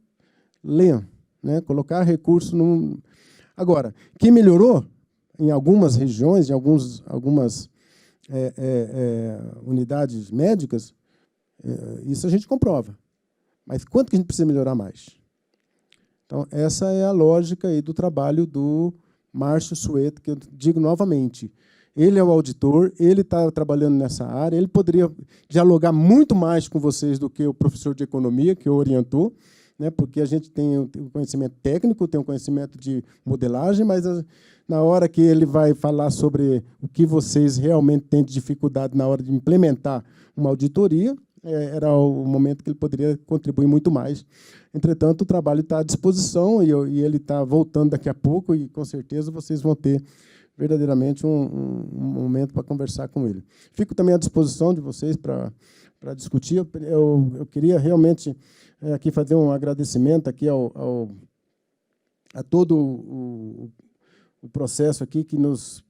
LEAN, né? Colocar recurso no... Agora, que melhorou em algumas regiões, em algumas unidades médicas, isso a gente comprova. Mas quanto que a gente precisa melhorar mais? Então, essa é a lógica aí do trabalho do Márcio Sueto, que eu digo novamente. Ele é o auditor, ele está trabalhando nessa área, ele poderia dialogar muito mais com vocês do que o professor de economia, que o orientou, né, porque a gente tem o conhecimento técnico, tem o conhecimento de modelagem, mas na hora que ele vai falar sobre o que vocês realmente têm de dificuldade na hora de implementar uma auditoria, era o momento que ele poderia contribuir muito mais. Entretanto, o trabalho está à disposição e ele está voltando daqui a pouco e, com certeza, vocês vão ter verdadeiramente um momento para conversar com ele. Fico também à disposição de vocês para discutir. Eu queria realmente aqui fazer um agradecimento aqui a todo o processo aqui que nos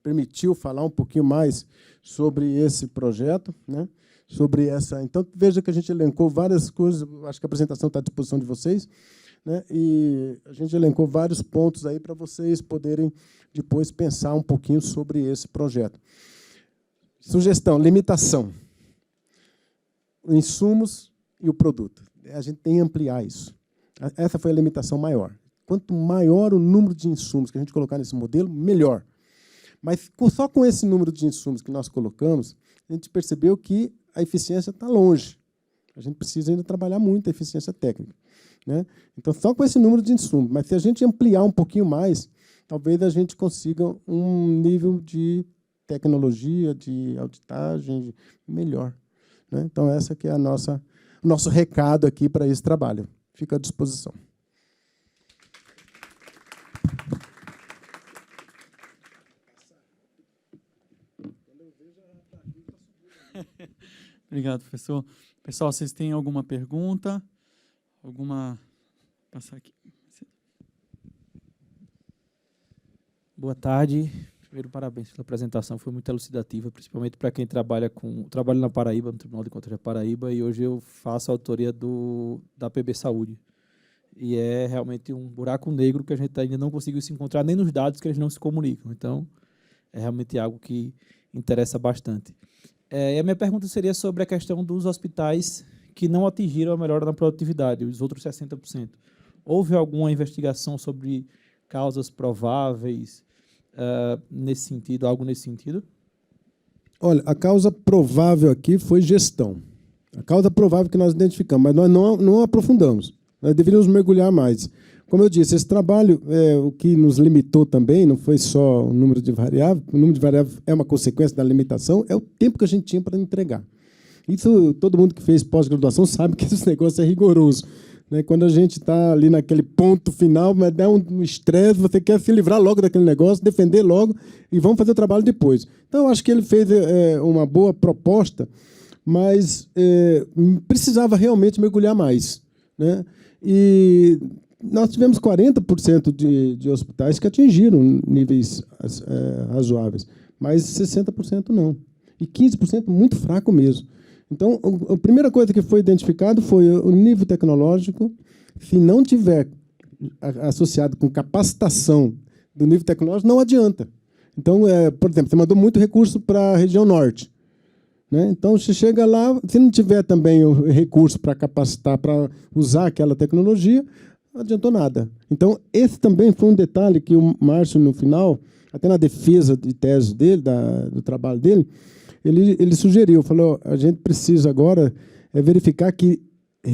permitiu falar um pouquinho mais sobre esse projeto, né? Sobre essa. Então, veja que a gente elencou várias coisas, acho que a apresentação está à disposição de vocês, né? E a gente elencou vários pontos aí para vocês poderem depois pensar um pouquinho sobre esse projeto. Sugestão, limitação. Insumos e o produto. A gente tem que ampliar isso. Essa foi a limitação maior. Quanto maior o número de insumos que a gente colocar nesse modelo, melhor. Mas só com esse número de insumos que nós colocamos, a gente percebeu que a eficiência está longe. A gente precisa ainda trabalhar muito a eficiência técnica, né? Então, só com esse número de insumos. Mas se a gente ampliar um pouquinho mais, talvez a gente consiga um nível de tecnologia, de auditagem melhor, né? Então, essa que é o nosso recado aqui para esse trabalho. Fica à disposição. Obrigado, professor. Pessoal, vocês têm alguma pergunta? Passar aqui. Boa tarde. Primeiro, parabéns pela apresentação, foi muito elucidativa, principalmente para quem trabalho na Paraíba, no Tribunal de Contas da Paraíba, e hoje eu faço a autoria da PB Saúde. E é realmente um buraco negro que a gente ainda não conseguiu se encontrar, nem nos dados que eles não se comunicam. Então, é realmente algo que interessa bastante. E a minha pergunta seria sobre a questão dos hospitais que não atingiram a melhora na produtividade, os outros 60%. Houve alguma investigação sobre causas prováveis nesse sentido, algo nesse sentido? Olha, a causa provável aqui foi gestão. A causa provável que nós identificamos, mas nós não aprofundamos. Nós deveríamos mergulhar mais. Como eu disse, esse trabalho, o que nos limitou também, não foi só o número de variáveis, o número de variáveis é uma consequência da limitação, é o tempo que a gente tinha para entregar. Isso, todo mundo que fez pós-graduação sabe que esse negócio é rigoroso, né? Quando a gente está ali naquele ponto final, mas dá um estresse, você quer se livrar logo daquele negócio, defender logo e vamos fazer o trabalho depois. Então, eu acho que ele fez uma boa proposta, mas precisava realmente mergulhar mais, né? E nós tivemos 40% de hospitais que atingiram níveis razoáveis, mas 60% não. E 15% muito fraco mesmo. Então, a primeira coisa que foi identificado foi o nível tecnológico. Se não tiver associado com capacitação do nível tecnológico, não adianta. Então, por exemplo, você mandou muito recurso para a região norte, né? Então, você chega lá, se não tiver também o recurso para capacitar, para usar aquela tecnologia, não adiantou nada. Então, esse também foi um detalhe que o Márcio, no final, até na defesa de tese dele, do trabalho dele, ele sugeriu, falou, a gente precisa agora verificar que,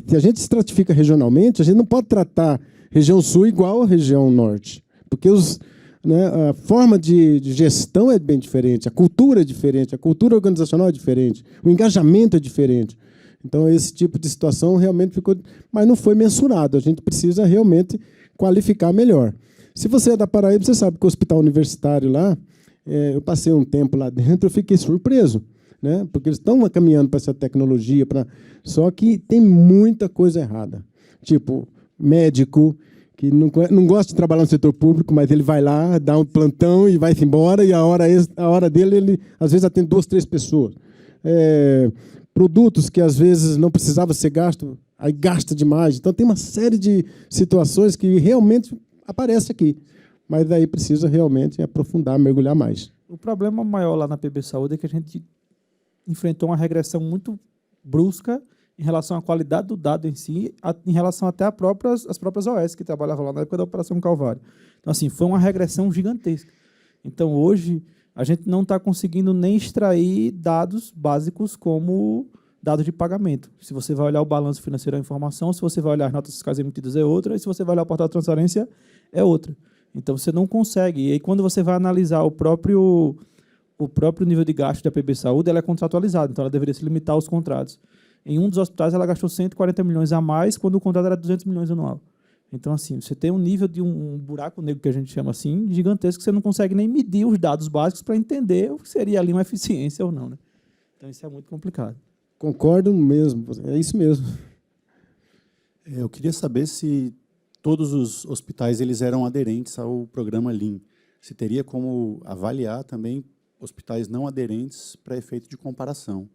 se a gente estratifica regionalmente, a gente não pode tratar região sul igual a região norte, porque a forma de gestão é bem diferente, a cultura é diferente, a cultura organizacional é diferente, o engajamento é diferente. Então, esse tipo de situação realmente ficou... Mas não foi mensurado, a gente precisa realmente qualificar melhor. Se você é da Paraíba, você sabe que o hospital universitário lá, eu passei um tempo lá dentro, eu fiquei surpreso, né? Porque eles estão caminhando para essa tecnologia, só que tem muita coisa errada. Tipo, médico que não gosta de trabalhar no setor público, mas ele vai lá, dá um plantão e vai-se embora, e a hora dele, ele às vezes atende 2, 3 pessoas. Produtos que às vezes não precisava ser gasto, aí gasta demais. Então, tem uma série de situações que realmente aparecem aqui. Mas daí precisa realmente aprofundar, mergulhar mais. O problema maior lá na PB Saúde é que a gente enfrentou uma regressão muito brusca em relação à qualidade do dado em si, em relação até às próprias OS que trabalhavam lá na época da Operação Calvário. Então, assim, foi uma regressão gigantesca. Então, hoje, a gente não está conseguindo nem extrair dados básicos como dados de pagamento. Se você vai olhar o balanço financeiro, é uma informação, se você vai olhar as notas fiscais emitidas, é outra, e se você vai olhar o portal de transparência, é outra. Então, você não consegue. E aí, quando você vai analisar o próprio nível de gasto da PB Saúde, ela é contratualizada, então ela deveria se limitar aos contratos. Em um dos hospitais, ela gastou 140 milhões a mais, quando o contrato era 200 milhões anual. Então, assim, você tem um nível de um buraco negro, que a gente chama assim, gigantesco, que você não consegue nem medir os dados básicos para entender o que seria ali uma eficiência ou não, né? Então, isso é muito complicado. Concordo mesmo, é isso mesmo. Eu queria saber se todos os hospitais eles eram aderentes ao programa Lean. Se teria como avaliar também hospitais não aderentes para efeito de comparação.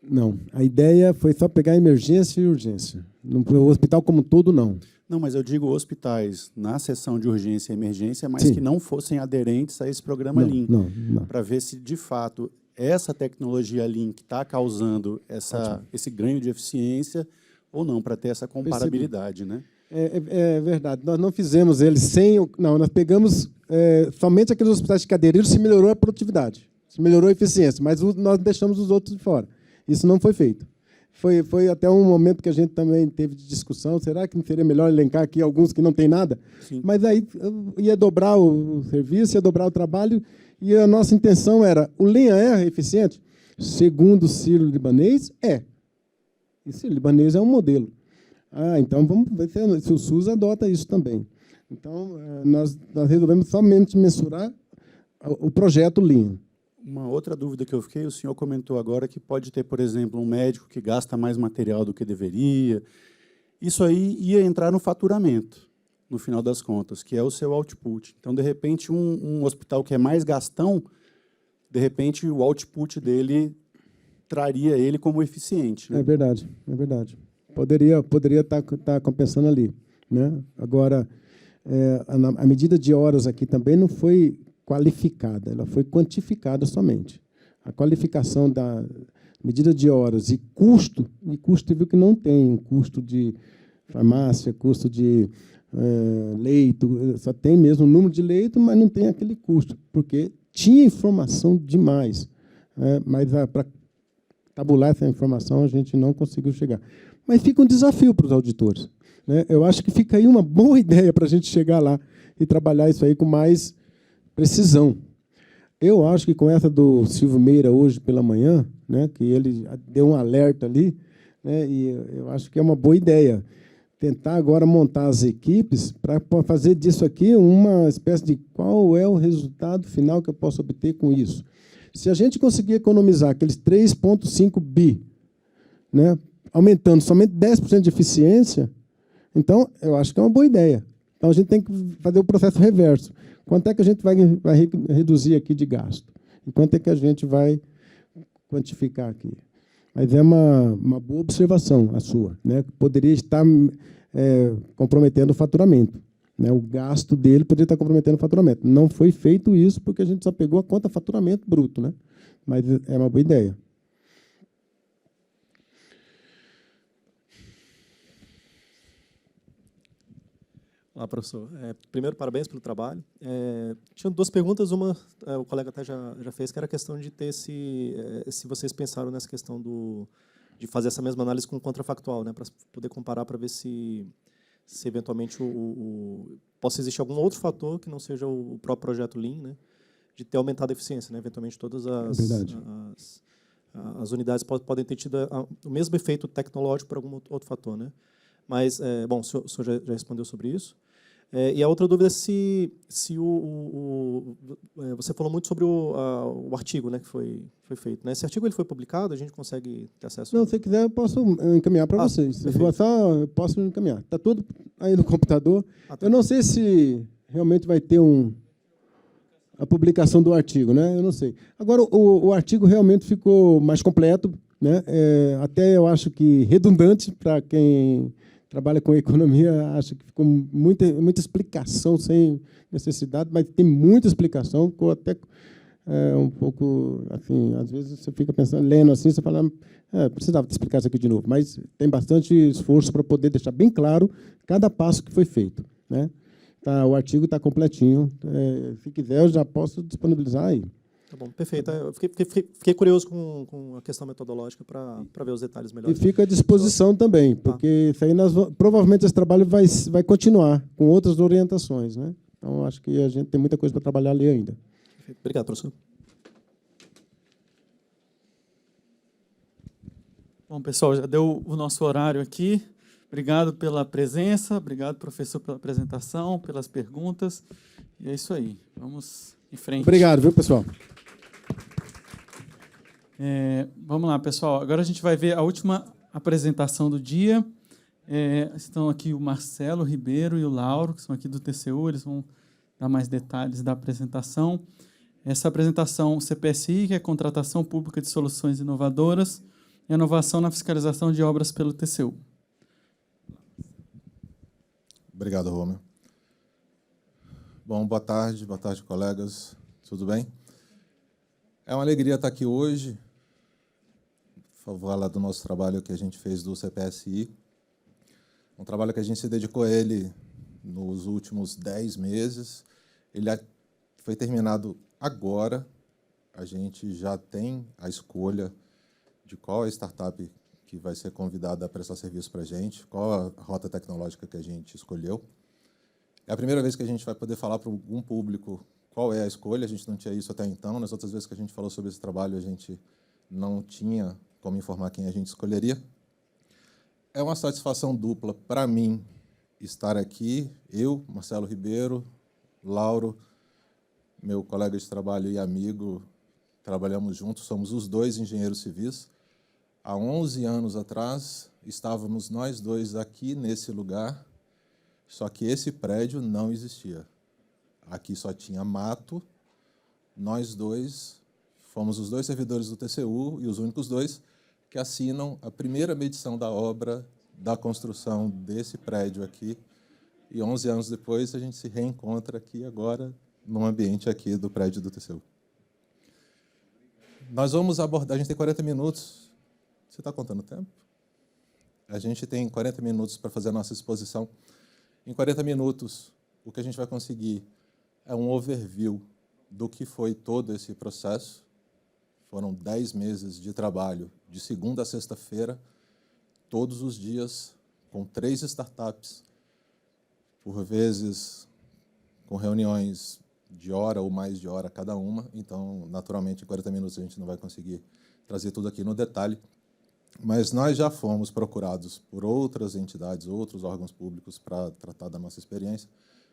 Não, a ideia foi só pegar emergência e urgência. O hospital como um todo, não. Não, mas eu digo hospitais na seção de urgência e emergência, mas que não fossem aderentes a esse programa Lean. Não. Para ver se, de fato, essa tecnologia Lean que está causando esse ganho de eficiência ou não, para ter essa comparabilidade, né? É verdade. Nós não fizemos eles sem... Não, nós pegamos somente aqueles hospitais que aderiram, se melhorou a produtividade, se melhorou a eficiência, mas nós deixamos os outros de fora. Isso não foi feito. Foi até um momento que a gente também teve de discussão, será que não seria melhor elencar aqui alguns que não têm nada? Sim. Mas aí ia dobrar o serviço, ia dobrar o trabalho, e a nossa intenção era, o Lean é eficiente? Segundo o Sírio-Libanês, é. E o Sírio-Libanês é um modelo. Então vamos ver se o SUS adota isso também. Então, nós resolvemos somente mensurar o projeto Lean. Uma outra dúvida que eu fiquei, o senhor comentou agora que pode ter, por exemplo, um médico que gasta mais material do que deveria. Isso aí ia entrar no faturamento, no final das contas, que é o seu output. Então, de repente, um hospital que é mais gastão, de repente, o output dele traria ele como eficiente, né? É verdade, é verdade. Poderia estar compensando ali, né? Agora, a medida de horas aqui também não foi qualificada, ela foi quantificada somente. A qualificação da medida de horas e custo viu que não tem um custo de farmácia, custo de leito, só tem mesmo o número de leito, mas não tem aquele custo, porque tinha informação demais. Mas para tabular essa informação, a gente não conseguiu chegar. Mas fica um desafio para os auditores, né? Eu acho que fica aí uma boa ideia para a gente chegar lá e trabalhar isso aí com mais precisão. Eu acho que com essa do Silvio Meira hoje pela manhã, né, que ele deu um alerta ali, né, e eu acho que é uma boa ideia tentar agora montar as equipes para fazer disso aqui uma espécie de qual é o resultado final que eu posso obter com isso. Se a gente conseguir economizar aqueles 3,5 bi, né, aumentando somente 10% de eficiência, então eu acho que é uma boa ideia. Então a gente tem que fazer o processo reverso. Quanto é que a gente vai reduzir aqui de gasto? E quanto é que a gente vai quantificar aqui? Mas é uma boa observação a sua, né? Poderia estar comprometendo o faturamento, né? O gasto dele poderia estar comprometendo o faturamento. Não foi feito isso porque a gente só pegou a conta faturamento bruto, né? Mas é uma boa ideia. Olá, professor. Primeiro, parabéns pelo trabalho. Tinha duas perguntas. Uma, o colega até já fez, que era a questão de ter se vocês pensaram nessa questão de fazer essa mesma análise com o contrafactual, né, para poder comparar, para ver se eventualmente possa existir algum outro fator que não seja o próprio projeto Lean, né, de ter aumentado a eficiência, né, eventualmente todas as unidades podem ter tido o mesmo efeito tecnológico por algum outro fator, né? Mas, bom, o senhor já respondeu sobre isso. E a outra dúvida é se você falou muito sobre o artigo, né, que foi feito, né? Esse artigo ele foi publicado, a gente consegue ter acesso? Não, se quiser, eu posso encaminhar para vocês. Se for só, eu posso encaminhar. Está tudo aí no computador. Tá. Eu não sei se realmente vai ter a publicação do artigo, né? Eu não sei. Agora, o artigo realmente ficou mais completo, né? Até eu acho que redundante para quem trabalha com economia, acho que ficou muita explicação sem necessidade, mas tem muita explicação, ficou até um pouco, assim, às vezes você fica pensando, lendo assim, você fala, precisava te explicar isso aqui de novo, mas tem bastante esforço para poder deixar bem claro cada passo que foi feito, né? Tá, o artigo está completinho, se quiser eu já posso disponibilizar aí. Tá bom, perfeito. Eu fiquei curioso com a questão metodológica para ver os detalhes melhores. E fica à disposição também, porque isso aí provavelmente esse trabalho vai continuar com outras orientações, né? Então, acho que a gente tem muita coisa para trabalhar ali ainda. Perfeito. Obrigado, professor. Bom, pessoal, já deu o nosso horário aqui. Obrigado pela presença, obrigado, professor, pela apresentação, pelas perguntas. E é isso aí. Vamos em frente. Obrigado, viu, pessoal? Vamos lá, pessoal. Agora a gente vai ver a última apresentação do dia. Estão aqui o Marcelo Ribeiro e o Lauro, que são aqui do TCU. Eles vão dar mais detalhes da apresentação. Essa apresentação CPSI, que é Contratação Pública de Soluções Inovadoras e Inovação na Fiscalização de Obras pelo TCU. Obrigado, Romeu. Bom, boa tarde, colegas. Tudo bem? É uma alegria estar aqui hoje, falar do nosso trabalho que a gente fez do CPSI, um trabalho que a gente se dedicou a ele nos últimos 10 meses. Ele foi terminado agora, a gente já tem a escolha de qual é a startup que vai ser convidada a prestar serviço para a gente, qual a rota tecnológica que a gente escolheu. É a primeira vez que a gente vai poder falar para algum público qual é a escolha, a gente não tinha isso até então. Nas outras vezes que a gente falou sobre esse trabalho, a gente não tinha como informar quem a gente escolheria. É uma satisfação dupla para mim estar aqui, eu, Marcelo Ribeiro, Lauro, meu colega de trabalho e amigo, trabalhamos juntos, somos os dois engenheiros civis. Há 11 anos atrás, estávamos nós dois aqui nesse lugar, só que esse prédio não existia. Aqui só tinha mato, nós dois fomos os dois servidores do TCU e os únicos dois que assinam a primeira medição da obra da construção desse prédio aqui. E 11 anos depois, a gente se reencontra aqui agora, no ambiente aqui do prédio do TCU. Nós vamos abordar, a gente tem 40 minutos. Você está contando o tempo? A gente tem 40 minutos para fazer a nossa exposição. Em 40 minutos, o que a gente vai conseguir é um overview do que foi todo esse processo, Foram 10 meses de trabalho, de segunda a sexta-feira, todos os dias, com 3 startups, por vezes com reuniões de hora ou mais de hora cada uma. Então, naturalmente, em 40 minutos a gente não vai conseguir trazer tudo aqui no detalhe. Mas nós já fomos procurados por outras entidades, outros órgãos públicos para tratar da nossa experiência.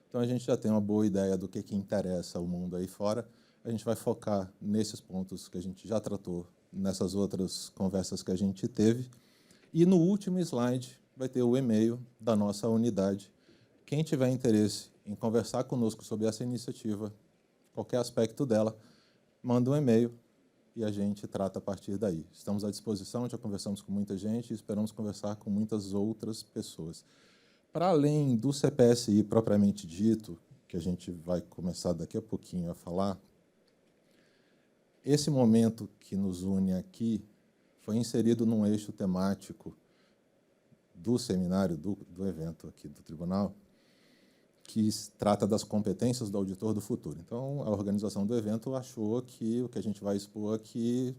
Então, a gente já tem uma boa ideia do que interessa ao mundo aí fora. A gente vai focar nesses pontos que a gente já tratou nessas outras conversas que a gente teve. E no último slide vai ter o e-mail da nossa unidade. Quem tiver interesse em conversar conosco sobre essa iniciativa, qualquer aspecto dela, manda um e-mail e a gente trata a partir daí. Estamos à disposição, já conversamos com muita gente e esperamos conversar com muitas outras pessoas. Para além do CPSI propriamente dito, que a gente vai começar daqui a pouquinho a falar, esse momento que nos une aqui foi inserido num eixo temático do seminário, do evento aqui do tribunal, que trata das competências do auditor do futuro. Então, a organização do evento achou que o que a gente vai expor aqui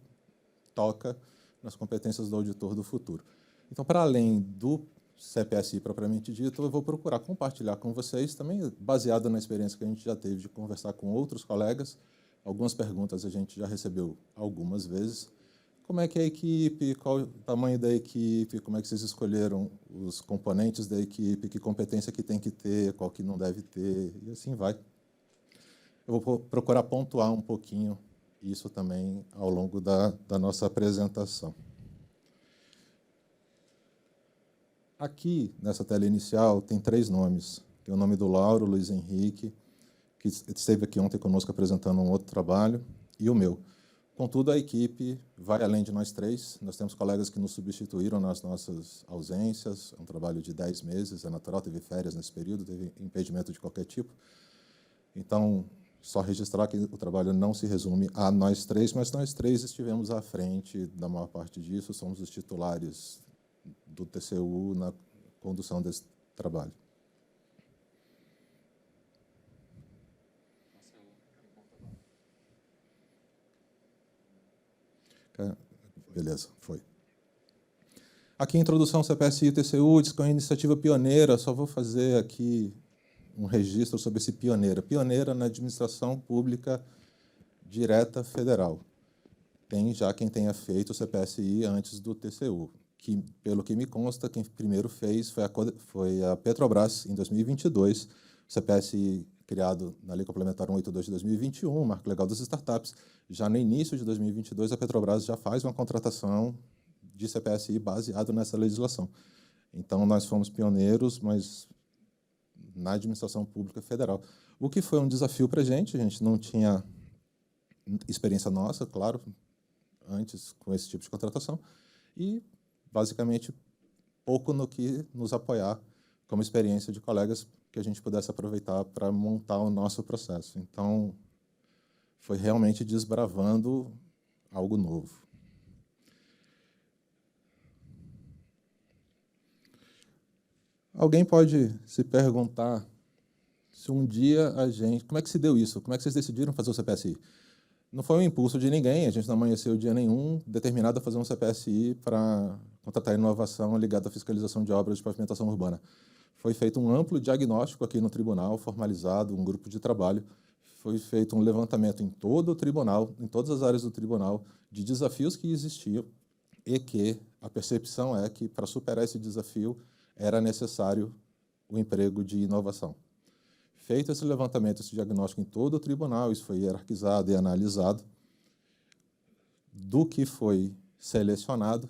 toca nas competências do auditor do futuro. Então, para além do CPSI propriamente dito, eu vou procurar compartilhar com vocês, também baseado na experiência que a gente já teve de conversar com outros colegas. Algumas perguntas a gente já recebeu algumas vezes. Como é que é a equipe, qual o tamanho da equipe, como é que vocês escolheram os componentes da equipe, que competência que tem que ter, qual que não deve ter, e assim vai. Eu vou procurar pontuar um pouquinho isso também ao longo da nossa apresentação. Aqui, nessa tela inicial, tem 3 nomes. Tem o nome do Lauro Luiz Henrique, que esteve aqui ontem conosco apresentando um outro trabalho, e o meu. Contudo, a equipe vai além de nós 3. Nós temos colegas que nos substituíram nas nossas ausências. É um trabalho de 10 meses, é natural, teve férias nesse período, teve impedimento de qualquer tipo. Então, só registrar que o trabalho não se resume a nós 3, mas nós 3 estivemos à frente da maior parte disso, somos os titulares do TCU na condução desse trabalho. Beleza, foi. Aqui a introdução ao CPSI e TCU, diz que é uma iniciativa pioneira, só vou fazer aqui um registro sobre esse pioneira. Pioneira na administração pública direta federal. Tem já quem tenha feito o CPSI antes do TCU, que, pelo que me consta, quem primeiro fez foi a Petrobras, em 2022, o CPSI criado na Lei Complementar 182 de 2021, o Marco Legal das Startups. Já no início de 2022, a Petrobras já faz uma contratação de CPSI baseado nessa legislação. Então, nós fomos pioneiros, mas na administração pública federal. O que foi um desafio para a gente não tinha experiência nossa, claro, antes com esse tipo de contratação, e, basicamente, pouco no que nos apoiar como experiência de colegas que a gente pudesse aproveitar para montar o nosso processo. Então, foi realmente desbravando algo novo. Alguém pode se perguntar se um dia a gente... Como é que se deu isso? Como é que vocês decidiram fazer o CPSI? Não foi um impulso de ninguém, a gente não amanheceu dia nenhum determinado a fazer um CPSI para contratar inovação ligada à fiscalização de obras de pavimentação urbana. Foi feito um amplo diagnóstico aqui no tribunal, formalizado, um grupo de trabalho. Foi feito um levantamento em todo o tribunal, em todas as áreas do tribunal, de desafios que existiam e que a percepção é que, para superar esse desafio, era necessário o emprego de inovação. Feito esse levantamento, esse diagnóstico em todo o tribunal, isso foi hierarquizado e analisado. Do que foi selecionado,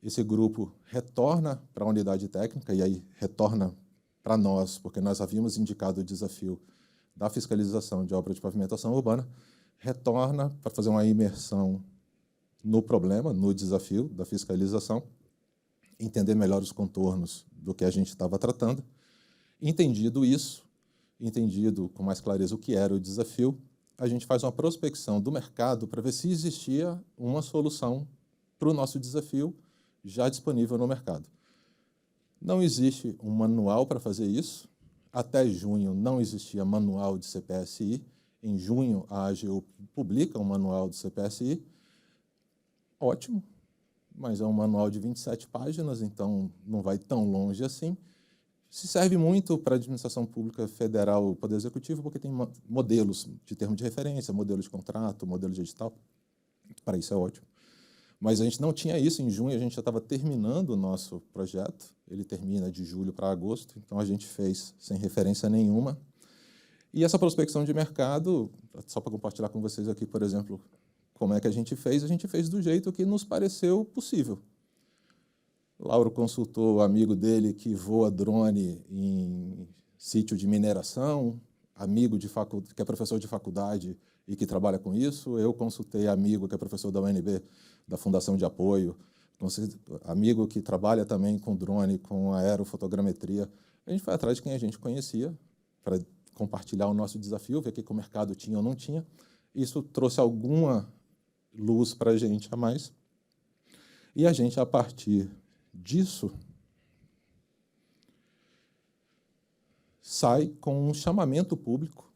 esse grupo retorna para a unidade técnica, e aí retorna para nós, porque nós havíamos indicado o desafio da fiscalização de obra de pavimentação urbana, retorna para fazer uma imersão no problema, no desafio da fiscalização, entender melhor os contornos do que a gente estava tratando. Entendido isso, entendido com mais clareza o que era o desafio, a gente faz uma prospecção do mercado para ver se existia uma solução para o nosso desafio já disponível no mercado. Não existe um manual para fazer isso. Até junho não existia manual de CPSI. Em junho, a AGU publica um manual de CPSI. ótimo, mas é um manual de 27 páginas, então não vai tão longe assim. Se serve muito para a administração pública federal, o Poder Executivo, porque tem modelos de termo de referência, modelo de contrato, modelo de edital. Para isso é ótimo. Mas a gente não tinha isso. Em junho a gente já estava terminando o nosso projeto. Ele termina de julho para agosto, então a gente fez sem referência nenhuma. E essa prospecção de mercado, só para compartilhar com vocês aqui, por exemplo, como é que a gente fez do jeito que nos pareceu possível. Lauro consultou o amigo dele que voa drone em sítio de mineração, amigo que é professor de faculdade e que trabalha com isso. Eu consultei amigo que é professor da UNB, da Fundação de Apoio, amigo que trabalha também com drone, com aerofotogrametria. A gente foi atrás de quem a gente conhecia para compartilhar o nosso desafio, ver o que o mercado tinha ou não tinha. Isso trouxe alguma luz para a gente a mais. E a gente, a partir disso, sai com um chamamento público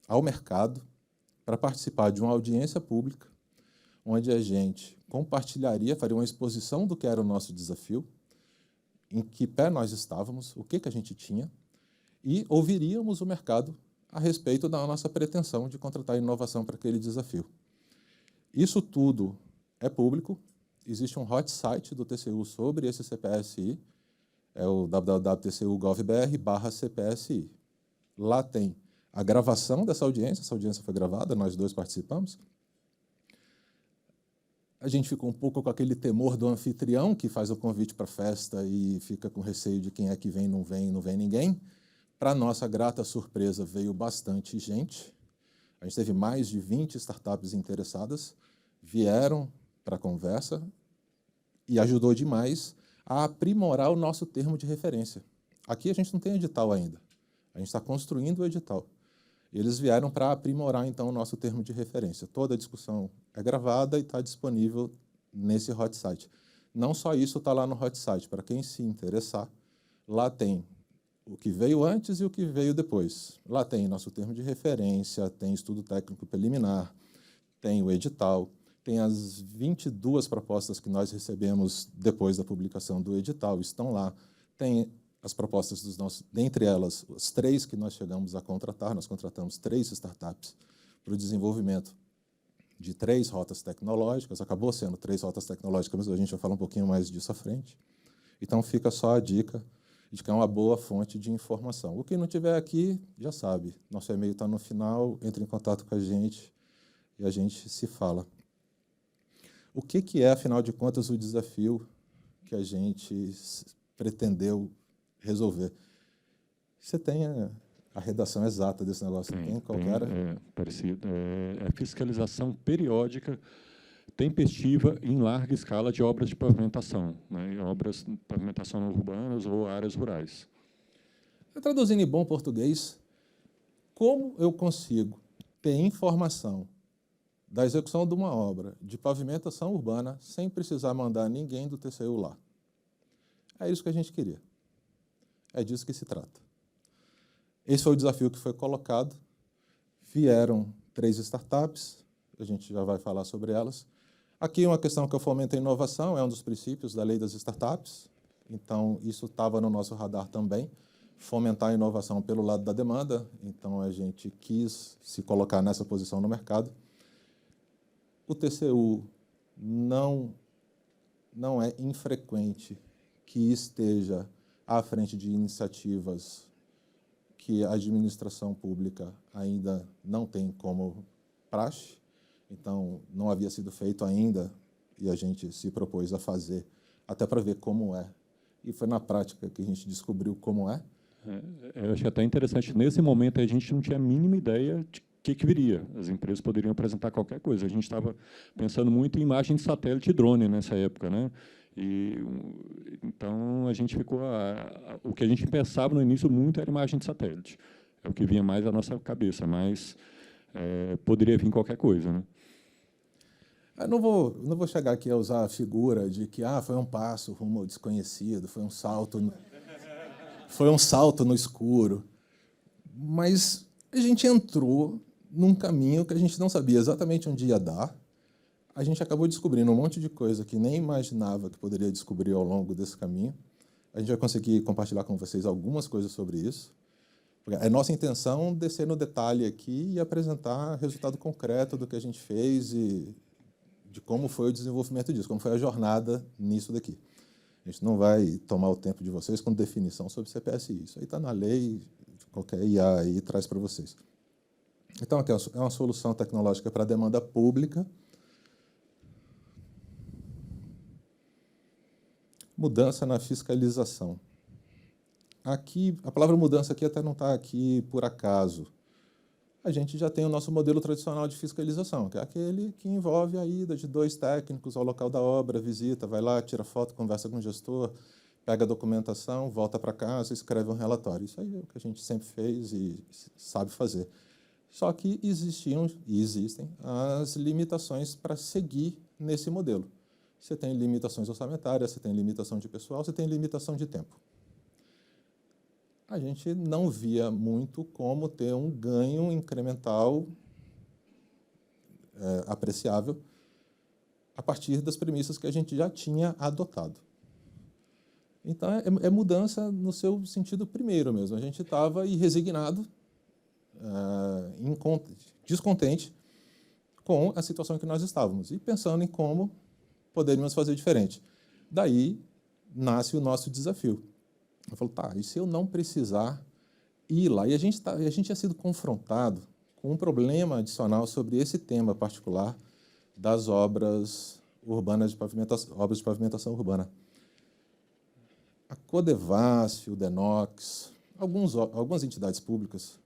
ao mercado para participar de uma audiência pública, onde a gente compartilharia, faria uma exposição do que era o nosso desafio, em que pé nós estávamos, o que a gente tinha, e ouviríamos o mercado a respeito da nossa pretensão de contratar inovação para aquele desafio. Isso tudo é público. Existe um hot site do TCU sobre esse CPSI, é o www.tcu.gov.br/CPSI. Lá tem a gravação dessa audiência, essa audiência foi gravada, nós dois participamos. A gente ficou um pouco com aquele temor do anfitrião, que faz o convite para a festa e fica com receio de quem é que vem, não vem ninguém. Para nossa grata surpresa, veio bastante gente. A gente teve mais de 20 startups interessadas, vieram para a conversa e ajudou demais a aprimorar o nosso termo de referência. Aqui a gente não tem edital ainda, a gente está construindo o edital. Eles vieram para aprimorar, então, o nosso termo de referência. Toda a discussão é gravada e está disponível nesse hot site. Não só isso está lá no hot site, para quem se interessar, lá tem o que veio antes e o que veio depois. Lá tem nosso termo de referência, tem estudo técnico preliminar, tem o edital, tem as 22 propostas que nós recebemos depois da publicação do edital, estão lá. Tem as propostas dos nossos, dentre elas, as 3 que nós chegamos a contratar, nós contratamos 3 startups para o desenvolvimento de 3 rotas tecnológicas, acabou sendo 3 rotas tecnológicas, mas a gente vai falar um pouquinho mais disso à frente. Então, fica só a dica de que é uma boa fonte de informação. O que não tiver aqui, já sabe, nosso e-mail está no final, entre em contato com a gente e a gente se fala. O que é, afinal de contas, o desafio que a gente pretendeu resolver? Você tem a redação exata desse negócio? Tem qual era? Parecido. É fiscalização periódica tempestiva em larga escala de obras de pavimentação, né, obras de pavimentação urbanas ou áreas rurais. Traduzindo em bom português, como eu consigo ter informação da execução de uma obra de pavimentação urbana sem precisar mandar ninguém do TCU lá? É isso que a gente queria. É disso que se trata. Esse foi o desafio que foi colocado. Vieram 3 startups, a gente já vai falar sobre elas. Aqui uma questão que eu fomento a inovação, é um dos princípios da lei das startups, então isso estava no nosso radar também, fomentar a inovação pelo lado da demanda, então a gente quis se colocar nessa posição no mercado. O TCU não é infrequente que esteja à frente de iniciativas que a administração pública ainda não tem como praxe, então não havia sido feito ainda e a gente se propôs a fazer, até para ver como é. E foi na prática que a gente descobriu como é. Eu achei até interessante, nesse momento a gente não tinha a mínima ideia de que viria. As empresas poderiam apresentar qualquer coisa. A gente estava pensando muito em imagem de satélite e drone nessa época, né? E então a gente ficou o que a gente pensava no início muito era imagem de satélite. É o que vinha mais à nossa cabeça, mas poderia vir qualquer coisa, né? Eu não vou chegar aqui a usar a figura de que foi um passo rumo ao desconhecido, foi um salto no escuro. Mas a gente entrou num caminho que a gente não sabia exatamente onde ia dar. A gente acabou descobrindo um monte de coisa que nem imaginava que poderia descobrir ao longo desse caminho. A gente vai conseguir compartilhar com vocês algumas coisas sobre isso. É nossa intenção descer no detalhe aqui e apresentar resultado concreto do que a gente fez e de como foi o desenvolvimento disso, como foi a jornada nisso daqui. A gente não vai tomar o tempo de vocês com definição sobre CPSI. Isso aí está na lei, qualquer IA aí traz para vocês. Então, aqui é uma solução tecnológica para a demanda pública. Mudança na fiscalização. Aqui, a palavra mudança aqui até não está aqui por acaso. A gente já tem o nosso modelo tradicional de fiscalização, que é aquele que envolve a ida de 2 técnicos ao local da obra, visita, vai lá, tira foto, conversa com o gestor, pega a documentação, volta para casa, escreve um relatório. Isso aí é o que a gente sempre fez e sabe fazer. Só que existiam e existem as limitações para seguir nesse modelo. Você tem limitações orçamentárias, você tem limitação de pessoal, você tem limitação de tempo. A gente não via muito como ter um ganho incremental apreciável a partir das premissas que a gente já tinha adotado. Então, é mudança no seu sentido primeiro mesmo. A gente estava resignado, descontente com a situação em que nós estávamos e pensando em como poderíamos fazer diferente. Daí nasce o nosso desafio. Eu falo, tá, e se eu não precisar ir lá? E a gente tinha sido confrontado com um problema adicional sobre esse tema particular das obras urbanas obras de pavimentação urbana. A Codevasf, o Denox, algumas entidades públicas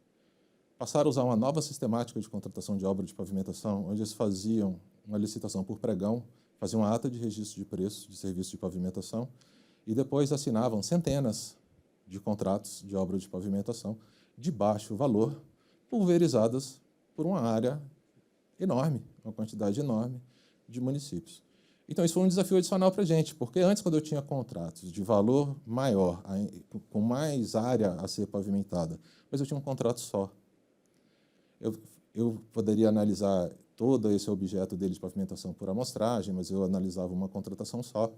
passaram a usar uma nova sistemática de contratação de obra de pavimentação, onde eles faziam uma licitação por pregão, faziam uma ata de registro de preço de serviço de pavimentação, e depois assinavam centenas de contratos de obra de pavimentação de baixo valor, pulverizadas por uma área enorme, uma quantidade enorme de municípios. Então, isso foi um desafio adicional para a gente, porque antes, quando eu tinha contratos de valor maior, com mais área a ser pavimentada, mas eu tinha um contrato só. Eu poderia analisar todo esse objeto dele de pavimentação por amostragem, mas eu analisava uma contratação só.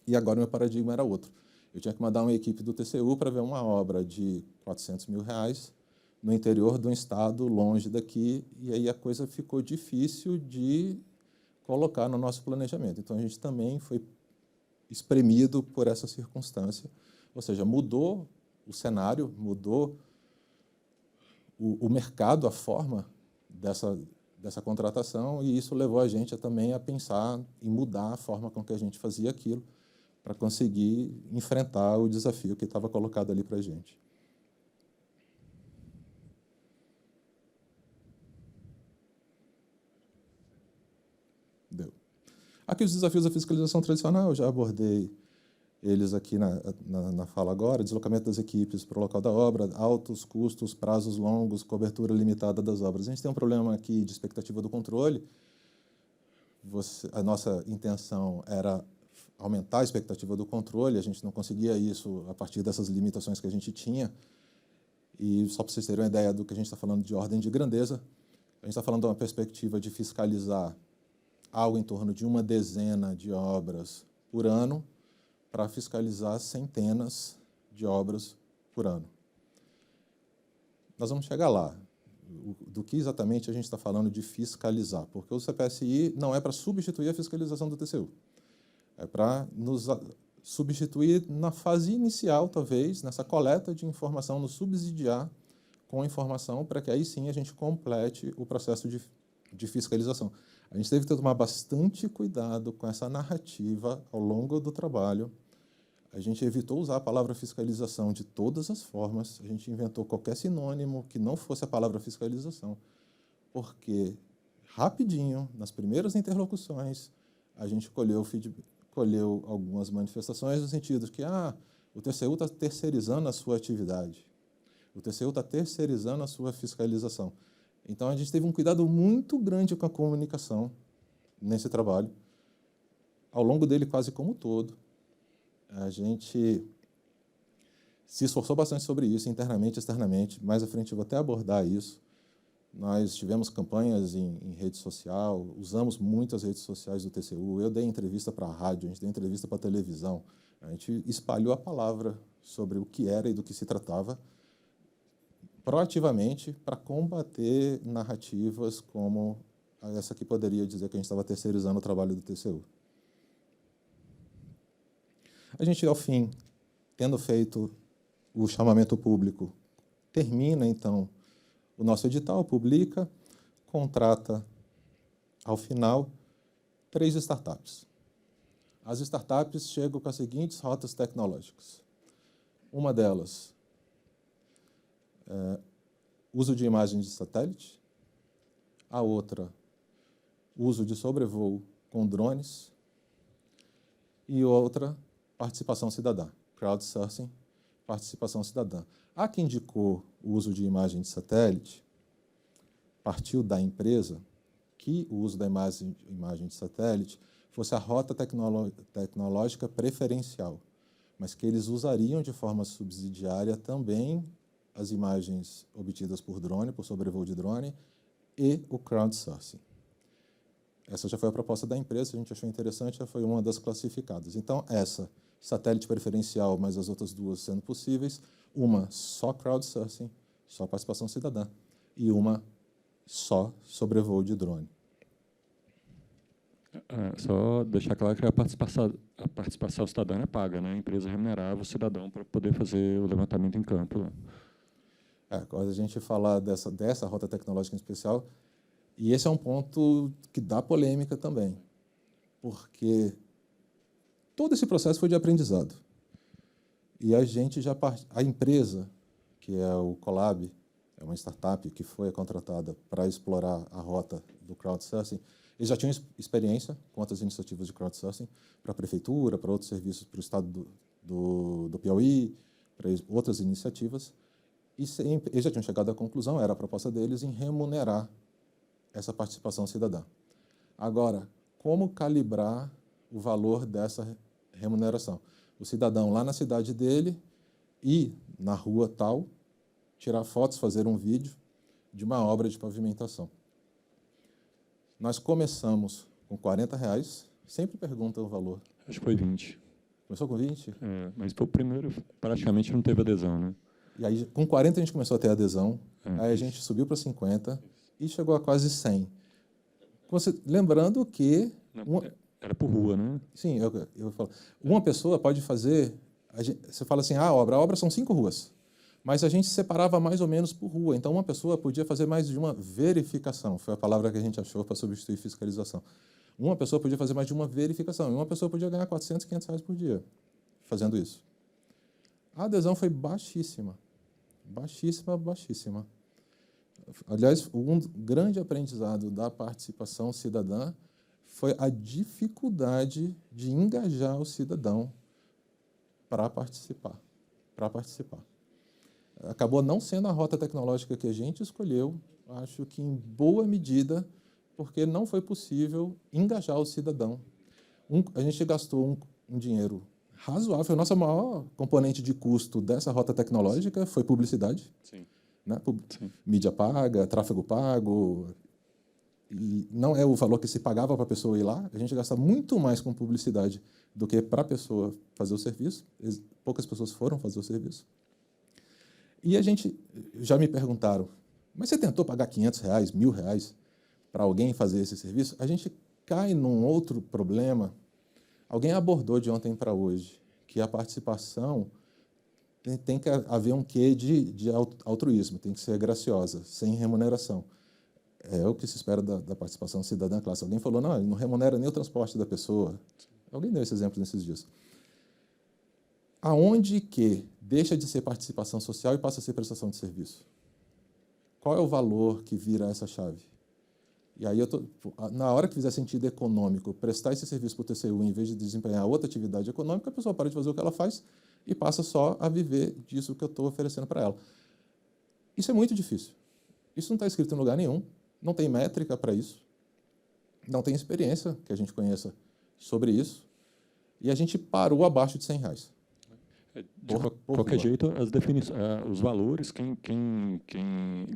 E agora o meu paradigma era outro. Eu tinha que mandar uma equipe do TCU para ver uma obra de R$400 mil no interior de um estado, longe daqui, e aí a coisa ficou difícil de colocar no nosso planejamento. Então, a gente também foi espremido por essa circunstância, ou seja, mudou o cenário, mudou o mercado, a forma dessa contratação, e isso levou a gente também a pensar em mudar a forma com que a gente fazia aquilo, para conseguir enfrentar o desafio que estava colocado ali para a gente. Deu. Aqui os desafios da fiscalização tradicional, eu já abordei eles aqui na fala agora: deslocamento das equipes para o local da obra, altos custos, prazos longos, cobertura limitada das obras. A gente tem um problema aqui de expectativa do controle. A nossa intenção era aumentar a expectativa do controle, a gente não conseguia isso a partir dessas limitações que a gente tinha. E só para vocês terem uma ideia do que a gente está falando de ordem de grandeza, a gente está falando de uma perspectiva de fiscalizar algo em torno de uma dezena de obras por ano para fiscalizar centenas de obras por ano. Nós vamos chegar lá. Do que exatamente a gente está falando de fiscalizar? Porque o CPSI não é para substituir a fiscalização do TCU. É para nos substituir na fase inicial, talvez, nessa coleta de informação, nos subsidiar com informação para que aí sim a gente complete o processo de fiscalização. A gente teve que tomar bastante cuidado com essa narrativa ao longo do trabalho. A gente evitou usar a palavra fiscalização de todas as formas, a gente inventou qualquer sinônimo que não fosse a palavra fiscalização, porque rapidinho, nas primeiras interlocuções, a gente colheu algumas manifestações no sentido de que o TCU está terceirizando a sua atividade, o TCU está terceirizando a sua fiscalização. Então, a gente teve um cuidado muito grande com a comunicação nesse trabalho, ao longo dele quase como um todo. A gente se esforçou bastante sobre isso, internamente e externamente. Mais à frente eu vou até abordar isso. Nós tivemos campanhas em rede social, usamos muitas redes sociais do TCU. Eu dei entrevista para a rádio, a gente deu entrevista para a televisão. A gente espalhou a palavra sobre o que era e do que se tratava, proativamente, para combater narrativas como essa que poderia dizer que a gente estava terceirizando o trabalho do TCU. A gente, ao fim, tendo feito o chamamento público, termina, então, o nosso edital, publica, contrata, ao final, 3 startups. As startups chegam com as seguintes rotas tecnológicas. Uma delas, uso de imagem de satélite. A outra, uso de sobrevoo com drones. E outra, participação cidadã, crowdsourcing, participação cidadã. A que indicou o uso de imagem de satélite partiu da empresa que o uso da imagem de satélite fosse a rota tecnológica preferencial, mas que eles usariam de forma subsidiária também as imagens obtidas por drone, por sobrevoo de drone, e o crowdsourcing. Essa já foi a proposta da empresa, a gente achou interessante, já foi uma das classificadas. Então, essa, satélite preferencial, mas as outras 2 sendo possíveis, uma só crowdsourcing, só participação cidadã, e uma só sobrevoo de drone. Só deixar claro que a participação cidadã é paga, né? A empresa remunerava o cidadão para poder fazer o levantamento em campo. Né? Quando a gente falar dessa rota tecnológica em especial, e esse é um ponto que dá polêmica também, porque todo esse processo foi de aprendizado. E a empresa, que é o Colab, é uma startup que foi contratada para explorar a rota do crowdsourcing, eles já tinham experiência com outras iniciativas de crowdsourcing para a prefeitura, para outros serviços para o estado do Piauí, para outras iniciativas, e eles já tinham chegado à conclusão, era a proposta deles, em remunerar essa participação cidadã. Agora, como calibrar o valor dessa remuneração? O cidadão lá na cidade dele ir na rua tal, tirar fotos, fazer um vídeo de uma obra de pavimentação. Nós começamos com R$40, sempre perguntam o valor. Acho que foi 20. Começou com 20? Mas foi o primeiro, praticamente não teve adesão, né? E aí, com 40 a gente começou a ter adesão, aí a gente subiu para 50 e chegou a quase 100. Lembrando que... Era por rua, né? Sim, eu falo. Uma pessoa pode fazer... Você fala assim, a obra são 5 ruas. Mas a gente separava mais ou menos por rua. Então, uma pessoa podia fazer mais de uma verificação. Foi a palavra que a gente achou para substituir fiscalização. Uma pessoa podia fazer mais de uma verificação. E uma pessoa podia ganhar R$400, R$500 por dia fazendo isso. A adesão foi baixíssima. Baixíssima, baixíssima. Aliás, um grande aprendizado da participação cidadã foi a dificuldade de engajar o cidadão para participar. Acabou não sendo a rota tecnológica que a gente escolheu, acho que em boa medida, porque não foi possível engajar o cidadão. A gente gastou um dinheiro razoável. A nossa maior componente de custo dessa rota tecnológica foi publicidade. Sim. Né? Sim. Mídia paga, tráfego pago. E não é o valor que se pagava para a pessoa ir lá. A gente gasta muito mais com publicidade do que para a pessoa fazer o serviço. Poucas pessoas foram fazer o serviço. E já me perguntaram, mas você tentou pagar R$500, R$1.000 para alguém fazer esse serviço? A gente cai num outro problema. Alguém abordou de ontem para hoje que a participação tem que haver um quê de altruísmo, tem que ser graciosa, sem remuneração. É o que se espera da participação cidadã classe. Alguém falou, não, ele não remunera nem o transporte da pessoa. Alguém deu esse exemplo nesses dias. Aonde que deixa de ser participação social e passa a ser prestação de serviço? Qual é o valor que vira essa chave? E aí, na hora que fizer sentido econômico, prestar esse serviço para o TCU em vez de desempenhar outra atividade econômica, a pessoa para de fazer o que ela faz e passa só a viver disso que eu estou oferecendo para ela. Isso é muito difícil. Isso não está escrito em lugar nenhum, não tem métrica para isso, não tem experiência que a gente conheça sobre isso, e a gente parou abaixo de R$100. De qualquer jeito, os valores, quem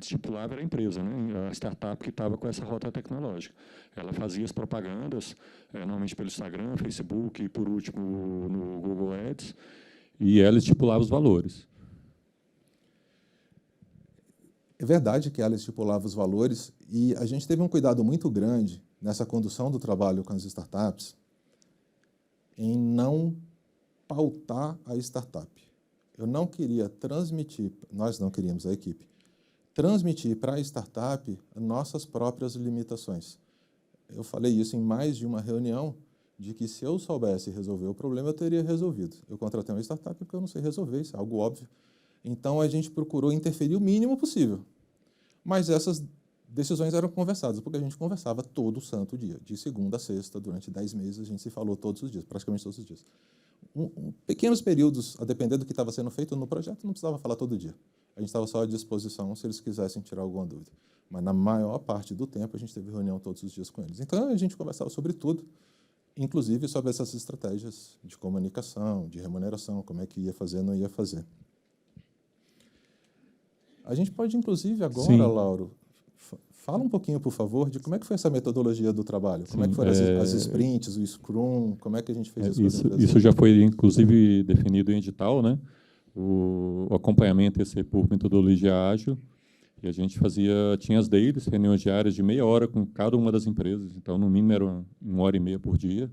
estipulava era a empresa, né? A startup que estava com essa rota tecnológica. Ela fazia as propagandas, normalmente pelo Instagram, Facebook e, por último, no Google Ads, e ela estipulava os valores. É verdade que ela estipulava os valores, e a gente teve um cuidado muito grande nessa condução do trabalho com as startups em não pautar a startup. Eu não queria transmitir, nós não queríamos, a equipe, transmitir para a startup nossas próprias limitações. Eu falei isso em mais de uma reunião, de que se eu soubesse resolver o problema, eu teria resolvido. Eu contratei uma startup porque eu não sei resolver, isso é algo óbvio. Então, a gente procurou interferir o mínimo possível. Mas essas decisões eram conversadas, porque a gente conversava todo santo dia, de segunda a sexta, durante 10 meses, a gente se falou todos os dias, praticamente todos os dias. Pequenos períodos, a depender do que estava sendo feito no projeto, não precisava falar todo dia. A gente estava só à disposição se eles quisessem tirar alguma dúvida. Mas, na maior parte do tempo, a gente teve reunião todos os dias com eles. Então, a gente conversava sobre tudo, inclusive sobre essas estratégias de comunicação, de remuneração, como é que ia fazer, não ia fazer. A gente pode, inclusive, agora, Sim. Lauro, fala um pouquinho, por favor, de como é que foi essa metodologia do trabalho. Como é que foram as sprints, o Scrum, como é que a gente fez isso? Isso já foi, inclusive, definido em edital, né? O acompanhamento ia ser por metodologia ágil, e a gente tinha as dailies, reuniões diárias de meia hora com cada uma das empresas, então, no mínimo, era 1h30 por dia.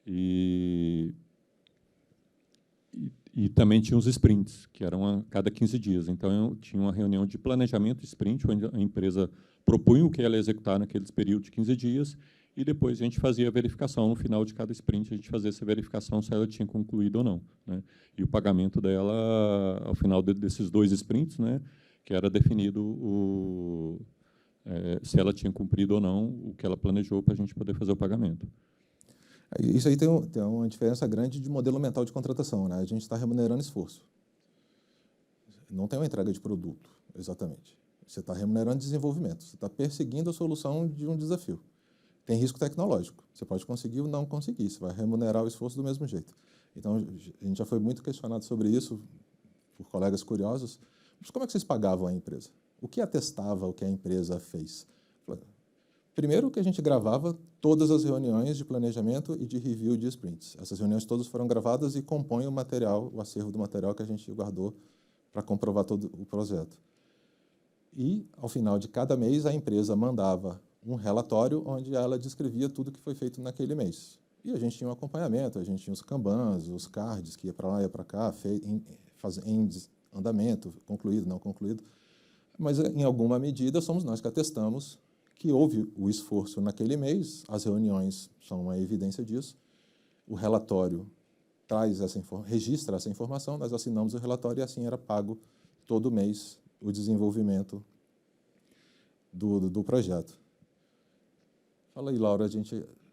E também tinha os sprints, que eram a cada 15 dias. Então, tinha uma reunião de planejamento sprint, onde a empresa propunha o que ela ia executar naqueles períodos de 15 dias, e depois a gente fazia a verificação. No final de cada sprint, a gente fazia essa verificação se ela tinha concluído ou não, né? E o pagamento dela, ao final desses 2 sprints, né, que era definido se ela tinha cumprido ou não o que ela planejou para a gente poder fazer o pagamento. Isso aí tem uma diferença grande de modelo mental de contratação, né? A gente está remunerando esforço. Não tem uma entrega de produto, exatamente. Você está remunerando desenvolvimento. Você está perseguindo a solução de um desafio. Tem risco tecnológico. Você pode conseguir ou não conseguir. Você vai remunerar o esforço do mesmo jeito. Então, a gente já foi muito questionado sobre isso por colegas curiosos. Mas como é que vocês pagavam a empresa? O que atestava o que a empresa fez? Primeiro que a gente gravava todas as reuniões de planejamento e de review de sprints. Essas reuniões todas foram gravadas e compõem o material, o acervo do material que a gente guardou para comprovar todo o projeto. E, ao final de cada mês, a empresa mandava um relatório onde ela descrevia tudo que foi feito naquele mês. E a gente tinha um acompanhamento, a gente tinha os kanbans, os cards, que ia para lá, ia para cá, em andamento, concluído, não concluído. Mas, em alguma medida, somos nós que atestamos que houve o esforço naquele mês, as reuniões são uma evidência disso, o relatório registra essa informação, nós assinamos o relatório e assim era pago todo mês o desenvolvimento do projeto. Fala aí, Laura,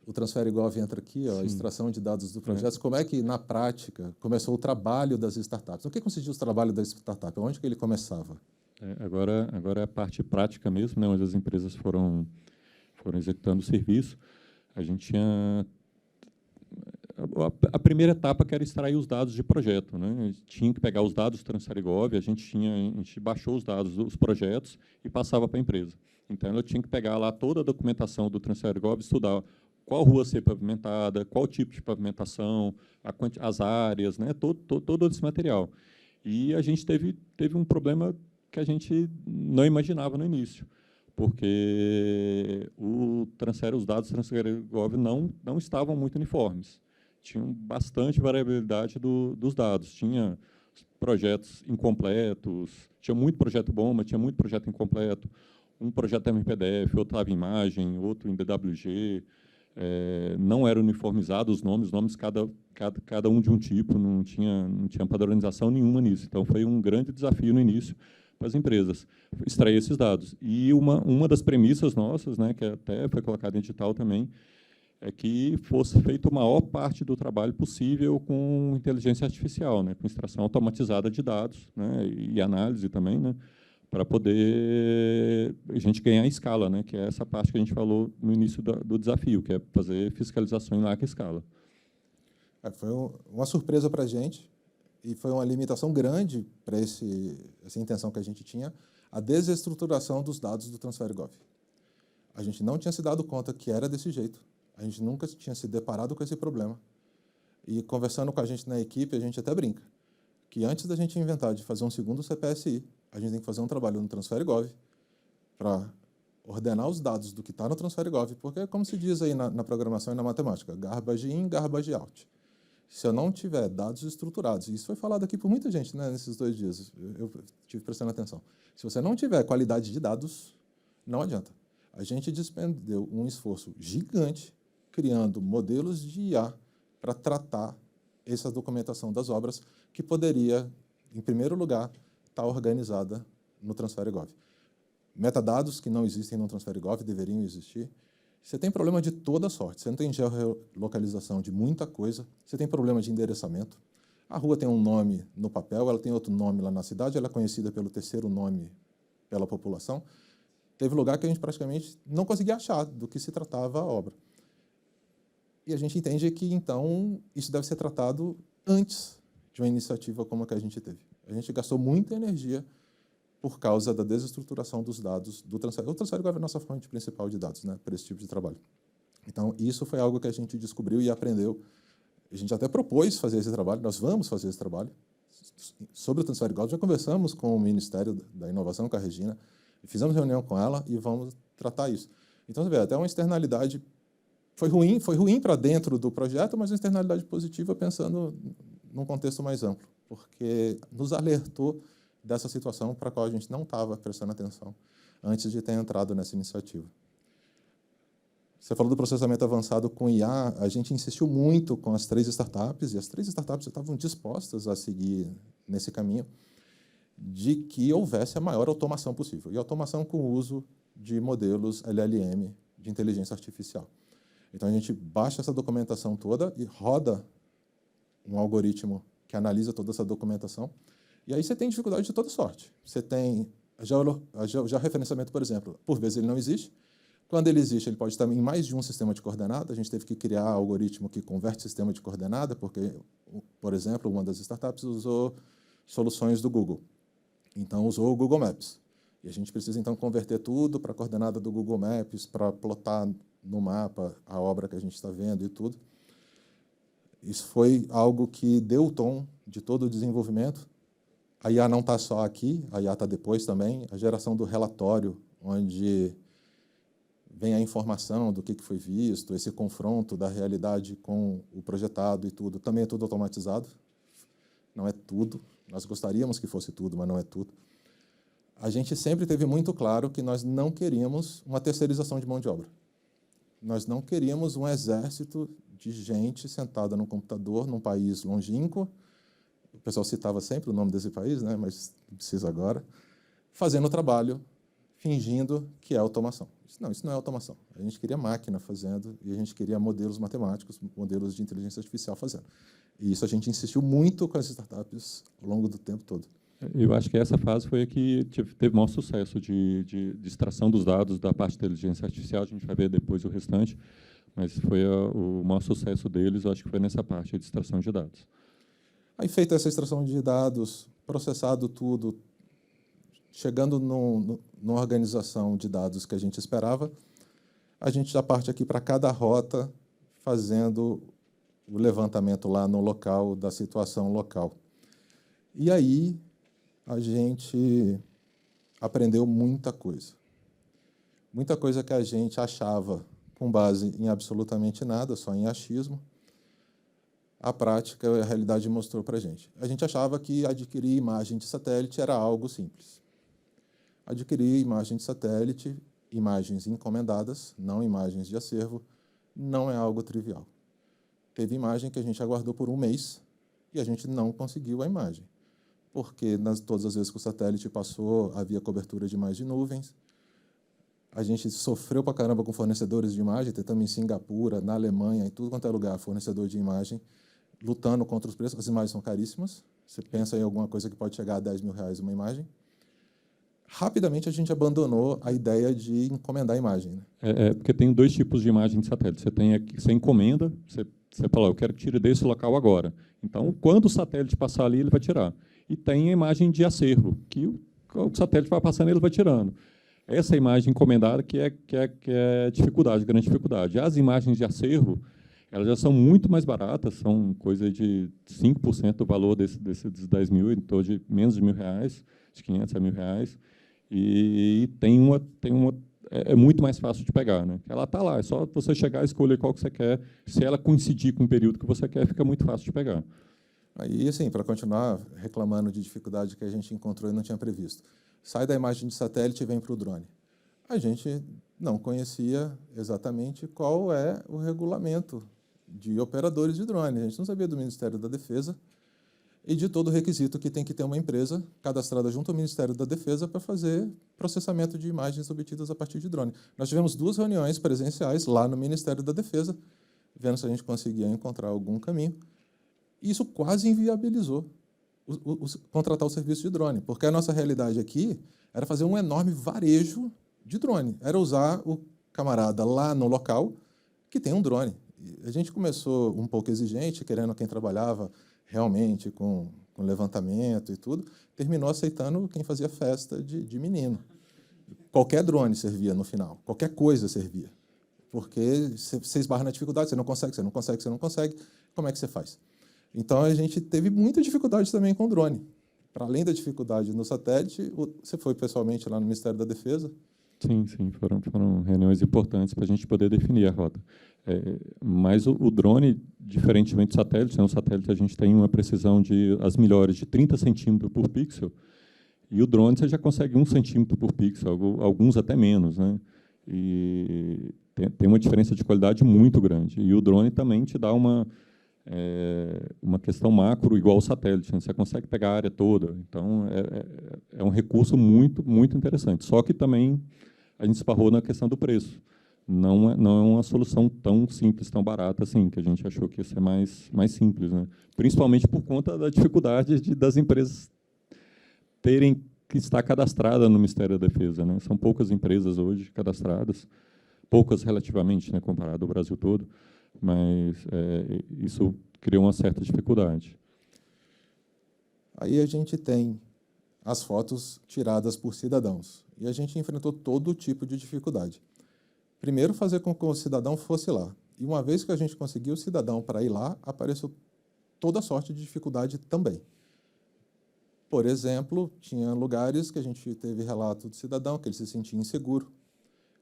o Transfere Gov entra aqui, a extração de dados do projeto. Como é que, na prática, começou o trabalho das startups? O que consistia o trabalho da startup? Onde que ele começava? Agora é a parte prática mesmo, né, onde as empresas foram executando o serviço. A gente tinha a primeira etapa, que era extrair os dados de projeto, né? A gente tinha que pegar os dados do Transfere Gov, a gente baixou os dados dos projetos e passava para a empresa. Então, ela tinha que pegar lá toda a documentação do Transfere Gov, estudar qual rua ser pavimentada, qual tipo de pavimentação, as áreas, né? Todo esse material. E a gente teve um problema que a gente não imaginava no início, porque os dados do Transfere Gov não estavam muito uniformes. Tinham bastante variabilidade dos dados. Tinha projetos incompletos, tinha muito projeto bom, mas tinha muito projeto incompleto. Um projeto estava em PDF, outro estava em imagem, outro em DWG. Não eram uniformizados os nomes cada um de um tipo, não tinha padronização nenhuma nisso. Então, foi um grande desafio no início para as empresas extrair esses dados. E uma das premissas nossas, né, que até foi colocada em edital também, é que fosse feita a maior parte do trabalho possível com inteligência artificial, né, com extração automatizada de dados, né, e análise também, né, para poder a gente ganhar escala, né, que é essa parte que a gente falou no início do desafio, que é fazer fiscalização em larga escala. Foi uma surpresa para a gente. e foi uma limitação grande para essa intenção que a gente tinha, a desestruturação dos dados do TransfereGov. A gente não tinha se dado conta que era desse jeito, a gente nunca tinha se deparado com esse problema. E conversando com a gente na equipe, a gente até brinca que antes da gente inventar de fazer um segundo CPSI, a gente tem que fazer um trabalho no TransfereGov para ordenar os dados do que está no TransfereGov, porque, como se diz aí na programação e na matemática, garbage in, garbage out. Se eu não tiver dados estruturados, e isso foi falado aqui por muita gente, né, nesses 2 dias, eu tive prestando atenção. Se você não tiver qualidade de dados, não adianta. A gente despendeu um esforço gigante criando modelos de IA para tratar essa documentação das obras que poderia, em primeiro lugar, estar organizada no TransfereGov. Metadados que não existem no TransfereGov deveriam existir. Você tem problema de toda sorte. Você não tem geolocalização de muita coisa. Você tem problema de endereçamento. A rua tem um nome no papel, ela tem outro nome lá na cidade, ela é conhecida pelo terceiro nome pela população. Teve lugar que a gente praticamente não conseguia achar do que se tratava a obra. E a gente entende que, então, isso deve ser tratado antes de uma iniciativa como a que a gente teve. A gente gastou muita energia por causa da desestruturação dos dados do TransfereGov. O TransfereGov é a nossa fonte principal de dados, né, para esse tipo de trabalho. Então, isso foi algo que a gente descobriu e aprendeu. A gente até propôs fazer esse trabalho, nós vamos fazer esse trabalho. Sobre o TransfereGov, já conversamos com o Ministério da Inovação, com a Regina, fizemos reunião com ela e vamos tratar isso. Então, você vê, até uma externalidade foi ruim para dentro do projeto, mas uma externalidade positiva pensando num contexto mais amplo, porque nos alertou dessa situação para a qual a gente não estava prestando atenção antes de ter entrado nessa iniciativa. Você falou do processamento avançado com IA, a gente insistiu muito com as 3 startups, e as 3 startups estavam dispostas a seguir nesse caminho de que houvesse a maior automação possível, e automação com o uso de modelos LLM de inteligência artificial. Então, a gente baixa essa documentação toda e roda um algoritmo que analisa toda essa documentação. E aí você tem dificuldade de toda sorte. Você tem georreferenciamento, por exemplo. Por vezes ele não existe. Quando ele existe, ele pode estar em mais de um sistema de coordenada. A gente teve que criar algoritmo que converte sistema de coordenada, porque, por exemplo, uma das startups usou soluções do Google. Então, usou o Google Maps. E a gente precisa, então, converter tudo para a coordenada do Google Maps, para plotar no mapa a obra que a gente está vendo e tudo. Isso foi algo que deu o tom de todo o desenvolvimento. A IA não está só aqui, a IA está depois também. A geração do relatório, onde vem a informação do que foi visto, esse confronto da realidade com o projetado e tudo, também é tudo automatizado. Não é tudo. Nós gostaríamos que fosse tudo, mas não é tudo. A gente sempre teve muito claro que nós não queríamos uma terceirização de mão de obra. Nós não queríamos um exército de gente sentada no computador num país longínquo. O pessoal citava sempre o nome desse país, né? Mas não precisa agora. Fazendo o trabalho, fingindo que é automação. Não, isso não é automação. A gente queria máquina fazendo e a gente queria modelos matemáticos, modelos de inteligência artificial fazendo. E isso a gente insistiu muito com as startups ao longo do tempo todo. Eu acho que essa fase foi a que teve maior sucesso de extração dos dados da parte de inteligência artificial. A gente vai ver depois o restante, mas foi o maior sucesso deles, eu acho que foi nessa parte de extração de dados. Aí, feita essa extração de dados, processado tudo, chegando numa organização de dados que a gente esperava, a gente já parte aqui para cada rota, fazendo o levantamento lá no local, da situação local. E aí, a gente aprendeu muita coisa. Muita coisa que a gente achava com base em absolutamente nada, só em achismo. A prática, a realidade mostrou para a gente. A gente achava que adquirir imagem de satélite era algo simples. Adquirir imagem de satélite, imagens encomendadas, não imagens de acervo, não é algo trivial. Teve imagem que a gente aguardou por 1 mês e a gente não conseguiu a imagem, porque todas as vezes que o satélite passou, havia cobertura demais de nuvens. A gente sofreu para caramba com fornecedores de imagem, tentamos em Singapura, na Alemanha, em tudo quanto é lugar, fornecedor de imagem, lutando contra os preços. As imagens são caríssimas. Você pensa em alguma coisa que pode chegar a R$10.000 uma imagem. Rapidamente, a gente abandonou a ideia de encomendar a imagem, né? Porque tem 2 tipos de imagem de satélite. Você encomenda, você você fala, eu quero que tire desse local agora. Então, quando o satélite passar ali, ele vai tirar. E tem a imagem de acervo, que o satélite vai passando e ele vai tirando. Essa imagem encomendada que é dificuldade, grande dificuldade. As imagens de acervo, elas já são muito mais baratas, são coisa de 5% do valor desses 10 mil, em torno de menos de R$1.000, de 500 a R$1.000, e é muito mais fácil de pegar, né? Ela está lá, é só você chegar e escolher qual que você quer. Se ela coincidir com o período que você quer, fica muito fácil de pegar. Aí, assim, para continuar reclamando de dificuldade que a gente encontrou e não tinha previsto, sai da imagem de satélite e vem para o drone. A gente não conhecia exatamente qual é o regulamento de operadores de drone. A gente não sabia do Ministério da Defesa e de todo o requisito que tem que ter uma empresa cadastrada junto ao Ministério da Defesa para fazer processamento de imagens obtidas a partir de drone. Nós tivemos 2 reuniões presenciais lá no Ministério da Defesa, vendo se a gente conseguia encontrar algum caminho. E isso quase inviabilizou contratar o serviço de drone, porque a nossa realidade aqui era fazer um enorme varejo de drone. Era usar o camarada lá no local que tem um drone. A gente começou um pouco exigente, querendo quem trabalhava realmente com levantamento e tudo, terminou aceitando quem fazia festa de menino. Qualquer drone servia no final, qualquer coisa servia. Porque você esbarra na dificuldade, você não consegue, como é que você faz? Então, a gente teve muita dificuldade também com o drone. Para além da dificuldade no satélite, você foi pessoalmente lá no Ministério da Defesa? Sim, foram reuniões importantes para a gente poder definir a rota. Mas o drone, diferentemente do satélite, no satélite a gente tem uma precisão as melhores de 30 centímetros por pixel, e o drone você já consegue 1 centímetro por pixel, alguns até menos, né? E tem uma diferença de qualidade muito grande. E o drone também te dá uma questão macro igual ao satélite, né? Você consegue pegar a área toda. Então, é um recurso muito, muito interessante. Só que também a gente esbarrou na questão do preço. Não é uma solução tão simples, tão barata assim, que a gente achou que ia ser mais simples, né? Principalmente por conta da dificuldade das empresas terem que estar cadastradas no Ministério da Defesa, né? São poucas empresas hoje cadastradas, poucas relativamente, né, comparado ao Brasil todo, mas isso criou uma certa dificuldade. Aí a gente tem as fotos tiradas por cidadãos, e a gente enfrentou todo tipo de dificuldade. Primeiro, fazer com que o cidadão fosse lá. E uma vez que a gente conseguiu o cidadão para ir lá, apareceu toda sorte de dificuldade também. Por exemplo, tinha lugares que a gente teve relato do cidadão que ele se sentia inseguro,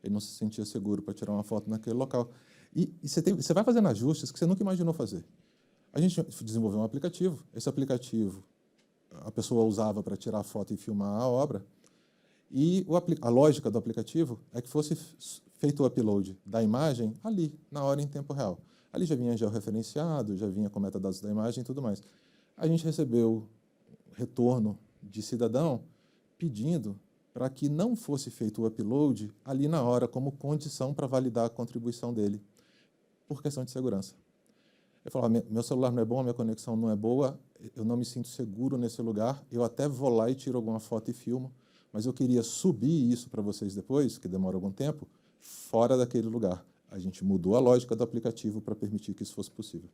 ele não se sentia seguro para tirar uma foto naquele local. E você vai fazendo ajustes que você nunca imaginou fazer. A gente desenvolveu um aplicativo. Esse aplicativo a pessoa usava para tirar foto e filmar a obra. E a lógica do aplicativo é que fosse feito o upload da imagem ali, na hora, em tempo real. Ali já vinha georreferenciado, já vinha com metadados da imagem e tudo mais. A gente recebeu retorno de cidadão pedindo para que não fosse feito o upload ali na hora, como condição para validar a contribuição dele, por questão de segurança. Eu falava, meu celular não é bom, a minha conexão não é boa, eu não me sinto seguro nesse lugar, eu até vou lá e tiro alguma foto e filmo, mas eu queria subir isso para vocês depois, que demora algum tempo, fora daquele lugar. A gente mudou a lógica do aplicativo para permitir que isso fosse possível.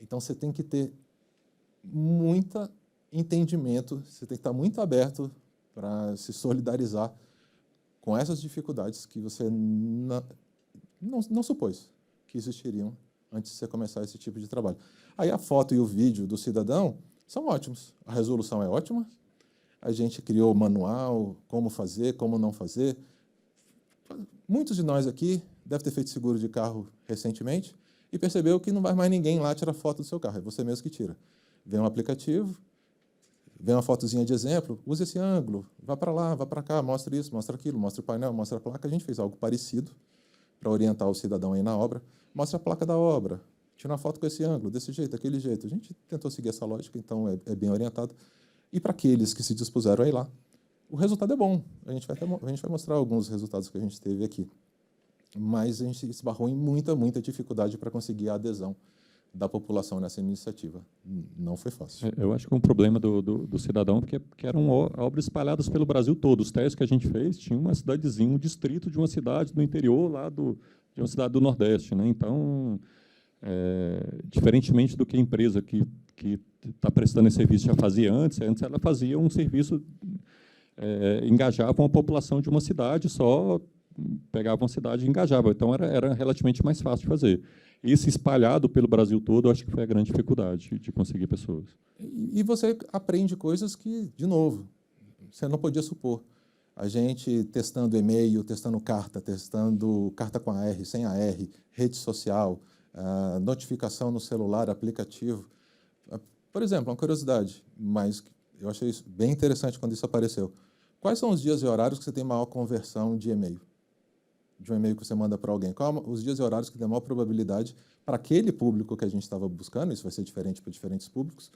Então, você tem que ter muito entendimento, você tem que estar muito aberto para se solidarizar com essas dificuldades que você não supôs que existiriam antes de você começar esse tipo de trabalho. Aí a foto e o vídeo do cidadão são ótimos, a resolução é ótima, a gente criou manual, como fazer, como não fazer. Muitos de nós aqui devem ter feito seguro de carro recentemente e percebeu que não vai mais ninguém lá tirar foto do seu carro, é você mesmo que tira. Vem um aplicativo, vem uma fotozinha de exemplo, use esse ângulo, vá para lá, vá para cá, mostra isso, mostra aquilo, mostra o painel, mostra a placa. A gente fez algo parecido para orientar o cidadão aí na obra. Mostra a placa da obra, tira uma foto com esse ângulo, desse jeito, daquele jeito. A gente tentou seguir essa lógica, então é bem orientado. E para aqueles que se dispuseram a ir lá, o resultado é bom. A gente vai mostrar alguns resultados que a gente teve aqui. Mas a gente esbarrou em muita dificuldade para conseguir a adesão da população nessa iniciativa. Não foi fácil. Eu acho que um problema do cidadão porque eram obras espalhadas pelo Brasil todo. Os testes que a gente fez, tinha uma cidadezinha, um distrito de uma cidade do interior, lá de uma cidade do Nordeste, né? Então, diferentemente do que a empresa que está prestando esse serviço já fazia antes ela fazia um serviço, engajava uma população de uma cidade só, pegava uma cidade e engajava. Então, era relativamente mais fácil de fazer. Esse espalhado pelo Brasil todo, eu acho que foi a grande dificuldade de conseguir pessoas. E você aprende coisas que, de novo, você não podia supor. A gente testando e-mail, testando carta com AR, sem AR, rede social, notificação no celular, aplicativo. Por exemplo, uma curiosidade, mas eu achei isso bem interessante quando isso apareceu. Quais são os dias e horários que você tem maior conversão de e-mail? De um e-mail que você manda para alguém. Quais os dias e horários que tem maior probabilidade para aquele público que a gente estava buscando? Isso vai ser diferente para diferentes públicos.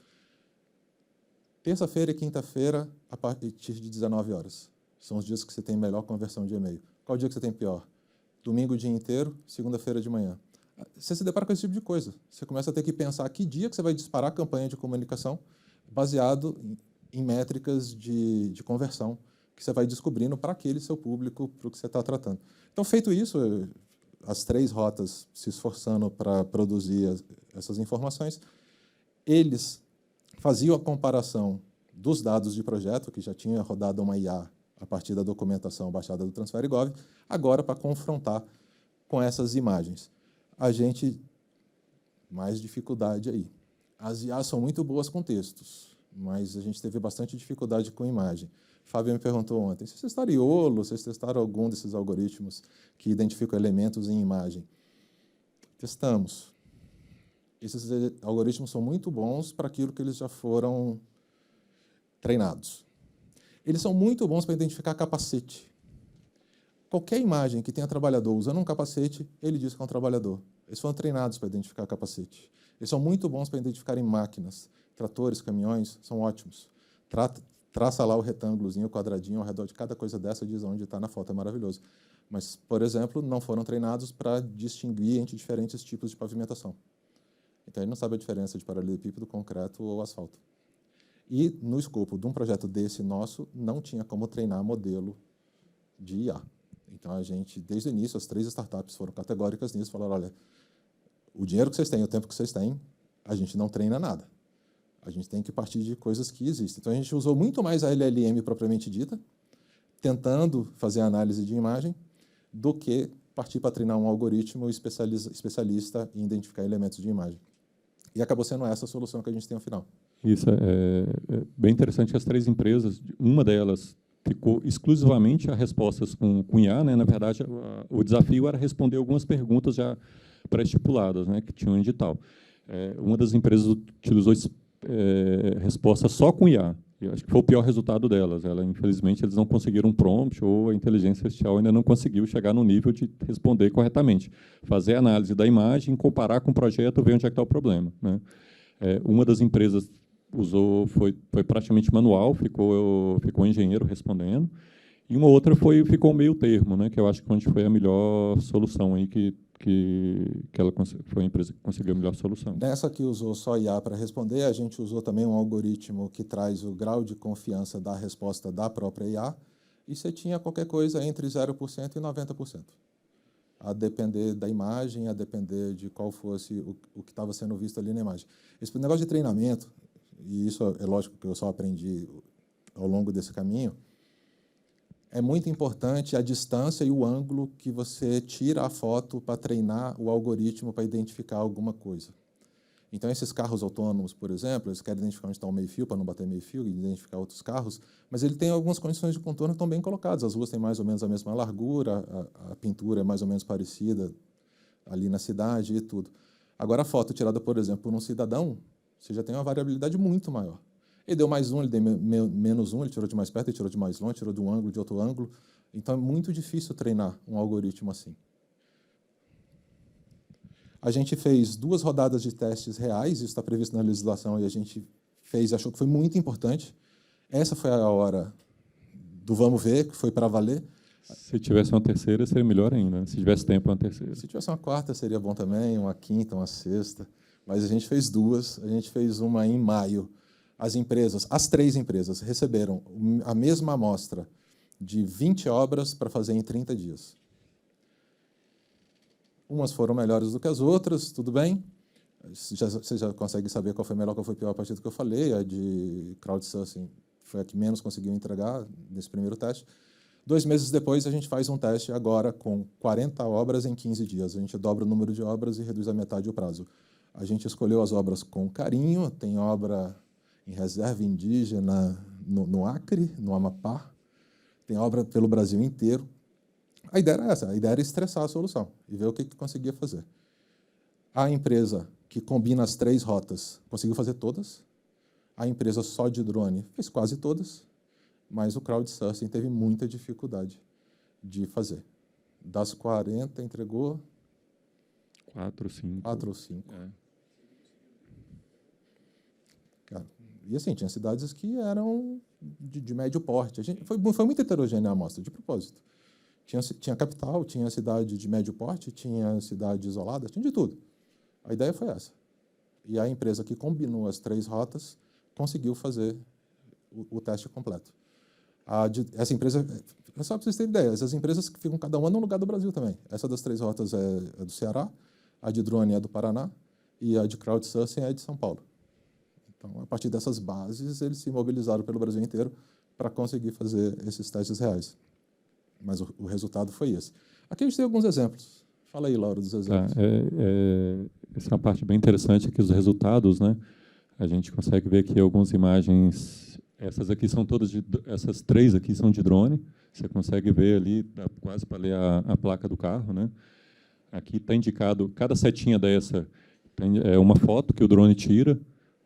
Terça-feira e quinta-feira, a partir de 19 horas. São os dias que você tem melhor conversão de e-mail. Qual dia que você tem pior? Domingo o dia inteiro, segunda-feira de manhã. Você se depara com esse tipo de coisa. Você começa a ter que pensar que dia que você vai disparar a campanha de comunicação baseado em métricas de conversão que você vai descobrindo para aquele seu público, para o que você está tratando. Então, feito isso, as 3 rotas se esforçando para produzir essas informações, eles faziam a comparação dos dados de projeto, que já tinha rodado uma IA a partir da documentação baixada do TransfereGov, agora para confrontar com essas imagens. A gente, mais dificuldade aí. As IAs são muito boas com textos, mas a gente teve bastante dificuldade com imagem. Fábio me perguntou ontem, vocês testaram Iolo, vocês testaram algum desses algoritmos que identificam elementos em imagem? Testamos. Esses algoritmos são muito bons para aquilo que eles já foram treinados. Eles são muito bons para identificar capacete. Qualquer imagem que tenha trabalhador usando um capacete, ele diz que é um trabalhador. Eles foram treinados para identificar capacete. Eles são muito bons para identificar em máquinas. Tratores, caminhões, são ótimos. Traça lá o retângulozinho, o quadradinho ao redor de cada coisa dessa, diz onde está na foto, é maravilhoso. Mas, por exemplo, não foram treinados para distinguir entre diferentes tipos de pavimentação. Então, ele não sabe a diferença de paralelepípedo, concreto ou asfalto. E, no escopo de um projeto desse nosso, não tinha como treinar modelo de IA. Então, a gente, desde o início, as 3 startups foram categóricas nisso, falaram, olha, o dinheiro que vocês têm, o tempo que vocês têm, a gente não treina nada. A gente tem que partir de coisas que existem. Então, a gente usou muito mais a LLM propriamente dita, tentando fazer a análise de imagem, do que partir para treinar um algoritmo especialista em identificar elementos de imagem. E acabou sendo essa a solução que a gente tem no final. Isso é bem interessante. As 3 empresas, uma delas ficou exclusivamente a respostas com IA, né? Na verdade, o desafio era responder algumas perguntas já pré-estipuladas, né, que tinham um edital. Uma das empresas utilizou resposta só com IA. Eu acho que foi o pior resultado delas. Infelizmente, eles não conseguiram um prompt ou a inteligência artificial ainda não conseguiu chegar no nível de responder corretamente. Fazer a análise da imagem, comparar com o projeto, ver onde é que está o problema, né? Uma das empresas foi praticamente manual, ficou o engenheiro respondendo, e uma outra ficou meio termo, né? Que eu acho que onde foi a melhor solução aí que foi a empresa que conseguiu a melhor solução. Nessa que usou só IA para responder, a gente usou também um algoritmo que traz o grau de confiança da resposta da própria IA, e você tinha qualquer coisa entre 0% e 90%. A depender da imagem, a depender de qual fosse o que estava sendo visto ali na imagem. Esse negócio de treinamento, e isso é lógico que eu só aprendi ao longo desse caminho, é muito importante a distância e o ângulo que você tira a foto para treinar o algoritmo para identificar alguma coisa. Então, esses carros autônomos, por exemplo, eles querem identificar onde está o meio-fio, para não bater meio-fio, e identificar outros carros, mas ele tem algumas condições de contorno que estão bem colocadas. As ruas têm mais ou menos a mesma largura, a pintura é mais ou menos parecida ali na cidade e tudo. Agora, a foto tirada, por exemplo, por um cidadão, você já tem uma variabilidade muito maior. Ele deu mais um, ele deu menos um, ele tirou de mais perto, ele tirou de mais longe, tirou de um ângulo, de outro ângulo. Então, é muito difícil treinar um algoritmo assim. A gente fez 2 rodadas de testes reais, isso está previsto na legislação, e a gente fez e achou que foi muito importante. Essa foi a hora do vamos ver, que foi para valer. Se tivesse uma terceira, seria melhor ainda, né? Se tivesse tempo, uma terceira. Se tivesse uma quarta, seria bom também, uma quinta, uma sexta. Mas a gente fez 2, a gente fez uma em maio. As 3 empresas receberam a mesma amostra de 20 obras para fazer em 30 dias. Umas foram melhores do que as outras, tudo bem, Você já consegue saber qual foi melhor, qual foi pior a partir do que eu falei. A de crowdsourcing foi a que menos conseguiu entregar nesse primeiro teste. 2 meses depois, a gente faz um teste agora com 40 obras em 15 dias. A gente dobra o número de obras e reduz a metade o prazo. A gente escolheu as obras com carinho. Tem obra em reserva indígena no Acre, no Amapá. Tem obra pelo Brasil inteiro. A ideia era essa. A ideia era estressar a solução e ver o que conseguia fazer. A empresa que combina as 3 rotas conseguiu fazer todas. A empresa só de drone fez quase todas. Mas o crowdsourcing teve muita dificuldade de fazer. Das 40, entregou 4 ou 5. 4 ou 5. É. Cara, e assim, tinha cidades que eram de médio porte. Foi muito heterogênea a amostra, de propósito. Tinha capital, tinha cidade de médio porte, tinha cidade isolada, tinha de tudo. A ideia foi essa. E a empresa que combinou as 3 rotas conseguiu fazer o teste completo. Essa empresa, só para vocês terem ideia, essas empresas que ficam cada uma num lugar do Brasil também. Essa das 3 rotas é do Ceará, a de drone é do Paraná e a de crowdsourcing é de São Paulo. Então, a partir dessas bases, eles se mobilizaram pelo Brasil inteiro para conseguir fazer esses testes reais. Mas o resultado foi esse. Aqui a gente tem alguns exemplos. Fala aí, Laura, dos exemplos. Essa é uma parte bem interessante aqui, os resultados, né? A gente consegue ver aqui algumas imagens. Essas aqui são todas essas 3 aqui são de drone. Você consegue ver ali, dá quase para ler a placa do carro, né? Aqui está indicado, cada setinha dessa é uma foto que o drone tira,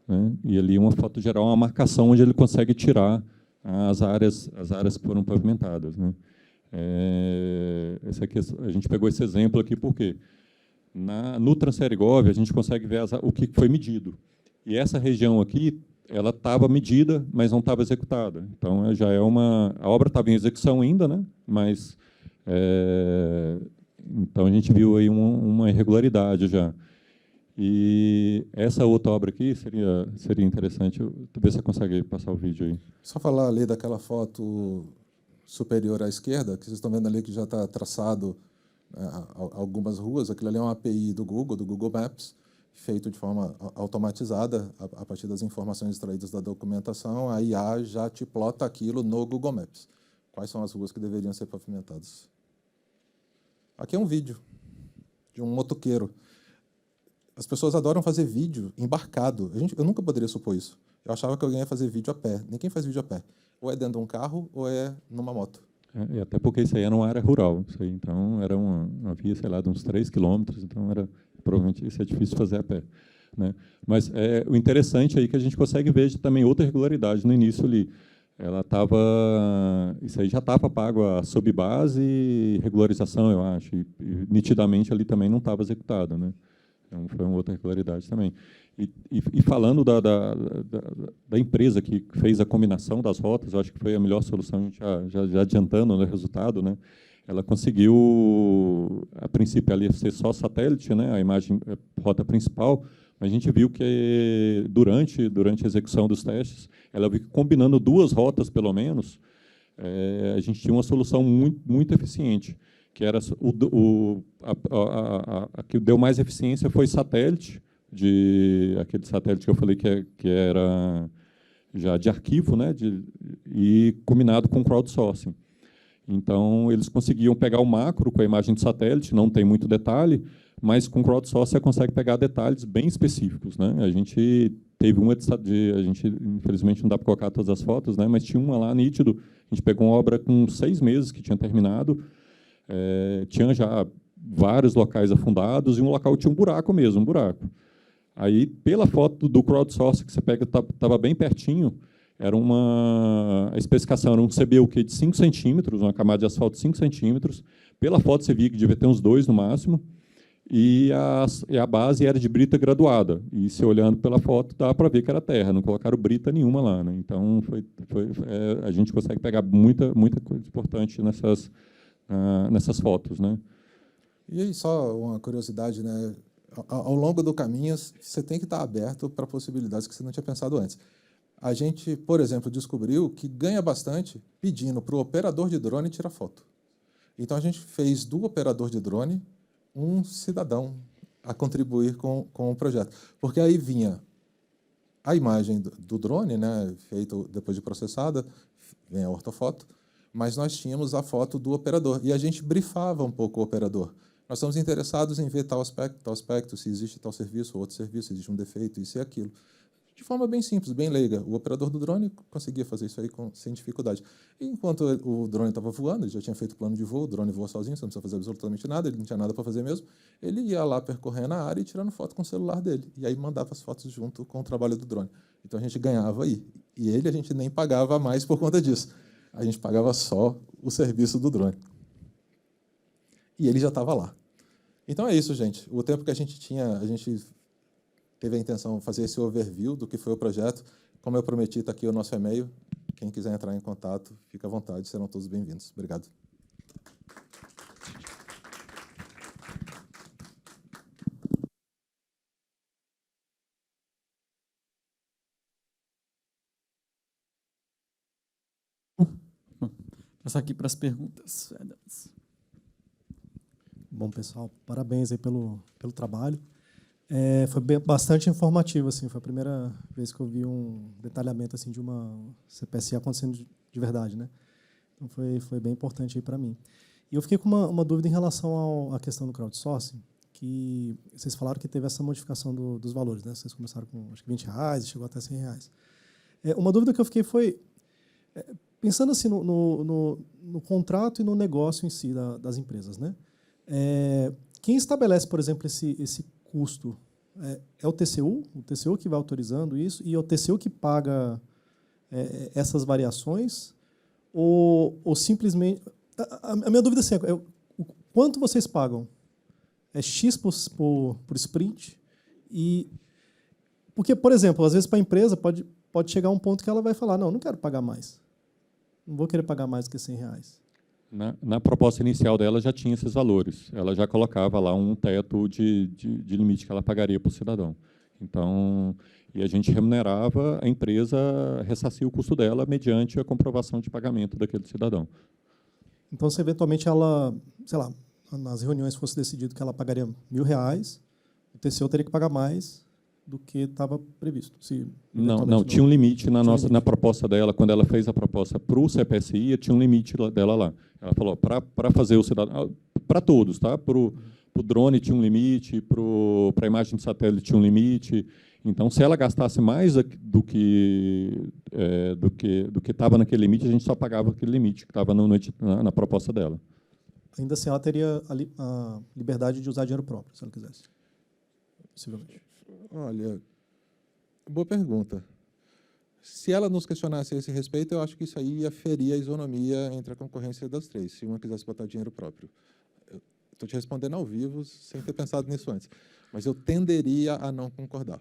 né? E ali uma foto geral, uma marcação onde ele consegue tirar as áreas que foram pavimentadas, né? Esse aqui, a gente pegou esse exemplo aqui porque no Transferigov a gente consegue ver o que foi medido. E essa região aqui, ela estava medida, mas não estava executada. Então, já é a obra estava em execução ainda, né? Mas então a gente viu aí uma irregularidade já. E essa outra obra aqui seria interessante. Ver se você consegue passar o vídeo aí. Só falar ali daquela foto superior à esquerda, que vocês estão vendo ali que já está traçado algumas ruas. Aquilo ali é uma API do Google Maps, feito de forma automatizada, a partir das informações extraídas da documentação. A IA já te plota aquilo no Google Maps. Quais são as ruas que deveriam ser pavimentadas? Aqui é um vídeo de um motoqueiro. As pessoas adoram fazer vídeo embarcado. Eu nunca poderia supor isso. Eu achava que alguém ia fazer vídeo a pé. Ninguém faz vídeo a pé. Ou é dentro de um carro, ou é numa moto. E até porque isso aí era uma área rural. Isso aí, então, era uma via, sei lá, de uns 3 quilômetros. Então, provavelmente isso é difícil fazer a pé, né? Mas o interessante aí é que a gente consegue ver também outra irregularidade no início ali. Isso aí já estava pago a subbase e regularização, eu acho. E nitidamente ali também não estava executado, né? Então, foi uma outra irregularidade também. E falando da empresa que fez a combinação das rotas, eu acho que foi a melhor solução, já adiantando o resultado, né? Ela conseguiu, a princípio, ali ser só satélite, né? A imagem, a rota principal, mas a gente viu que durante a execução dos testes, ela viu que combinando 2 rotas, pelo menos, a gente tinha uma solução muito eficiente, que era a que deu mais eficiência foi satélite, aquele satélite que eu falei que era já de arquivo, né? E combinado com crowdsourcing. Então, eles conseguiam pegar o macro com a imagem de satélite, não tem muito detalhe, mas com crowdsourcing você consegue pegar detalhes bem específicos, né? A gente teve a gente, infelizmente, não dá para colocar todas as fotos, né? Mas tinha uma lá nítido. A gente pegou uma obra com 6 meses que tinha terminado, tinha já vários locais afundados e um local tinha um buraco mesmo, um buraco. Aí, pela foto do crowdsourcing que você pega, estava bem pertinho. A especificação era um CBUQ de 5 centímetros, uma camada de asfalto de 5 centímetros. Pela foto você via que devia ter uns 2 no máximo. E a base era de brita graduada. E se olhando pela foto, dá para ver que era terra, não colocaram brita nenhuma lá, né? Então, a gente consegue pegar muita coisa importante nessas fotos, né? E aí, só uma curiosidade, né? Ao longo do caminho, você tem que estar aberto para possibilidades que você não tinha pensado antes. A gente, por exemplo, descobriu que ganha bastante pedindo para o operador de drone tirar foto. Então, a gente fez do operador de drone um cidadão a contribuir com o projeto. Porque aí vinha a imagem do drone, né, feito depois de processada, vem a ortofoto, mas nós tínhamos a foto do operador, e a gente brifava um pouco o operador. Nós estamos interessados em ver tal aspecto, se existe tal serviço ou outro serviço, se existe um defeito, isso e aquilo. De forma bem simples, bem leiga. O operador do drone conseguia fazer isso aí sem dificuldade. E enquanto o drone estava voando, ele já tinha feito plano de voo, o drone voa sozinho, você não precisa fazer absolutamente nada, ele não tinha nada para fazer mesmo, ele ia lá percorrendo a área e tirando foto com o celular dele. E aí mandava as fotos junto com o trabalho do drone. Então a gente ganhava aí. E ele a gente nem pagava mais por conta disso. A gente pagava só o serviço do drone. E ele já estava lá. Então é isso, gente. O tempo que a gente tinha, a gente teve a intenção de fazer esse overview do que foi o projeto. Como eu prometi, está aqui o nosso e-mail. Quem quiser entrar em contato, fica à vontade, serão todos bem-vindos. Obrigado. Passar aqui para as perguntas. Bom, pessoal, parabéns aí pelo trabalho. Foi bastante informativo, assim, foi a primeira vez que eu vi um detalhamento assim de uma CPSI acontecendo de verdade, né? Então foi bem importante aí para mim. E eu fiquei com uma dúvida em relação à questão do crowdsourcing, que vocês falaram que teve essa modificação dos valores, né? Vocês começaram com acho que R$20 e chegou até R$100. Uma dúvida que eu fiquei foi pensando assim no contrato e no negócio em si das empresas, né? Quem estabelece, por exemplo, esse custo é o TCU que vai autorizando isso, e é o TCU que paga essas variações, ou simplesmente... A minha dúvida assim, o quanto vocês pagam? É X por sprint? Porque, por exemplo, às vezes para a empresa pode chegar um ponto que ela vai falar, não quero pagar mais. Não vou querer pagar mais do que R$100. Na proposta inicial dela já tinha esses valores. Ela já colocava lá um teto de limite que ela pagaria para o cidadão. Então, e a gente remunerava, a empresa ressarcia o custo dela mediante a comprovação de pagamento daquele cidadão. Então, se eventualmente ela, sei lá, nas reuniões fosse decidido que ela pagaria R$1.000, o TCU teria que pagar mais do que estava previsto. Não, tinha um limite na proposta dela. Quando ela fez a proposta para o CPSI, tinha um limite dela lá. Ela falou, para fazer o cidadão, para todos, tá? Para o drone tinha um limite, para a imagem de satélite tinha um limite. Então, se ela gastasse mais do que estava naquele limite, a gente só pagava aquele limite que estava na proposta dela. Ainda assim, ela teria a liberdade de usar dinheiro próprio, se ela quisesse. Possivelmente. Olha, boa pergunta. Se ela nos questionasse a esse respeito, eu acho que isso aí ia ferir a isonomia entre a concorrência das três, se uma quisesse botar dinheiro próprio. Estou te respondendo ao vivo, sem ter pensado nisso antes. Mas eu tenderia a não concordar,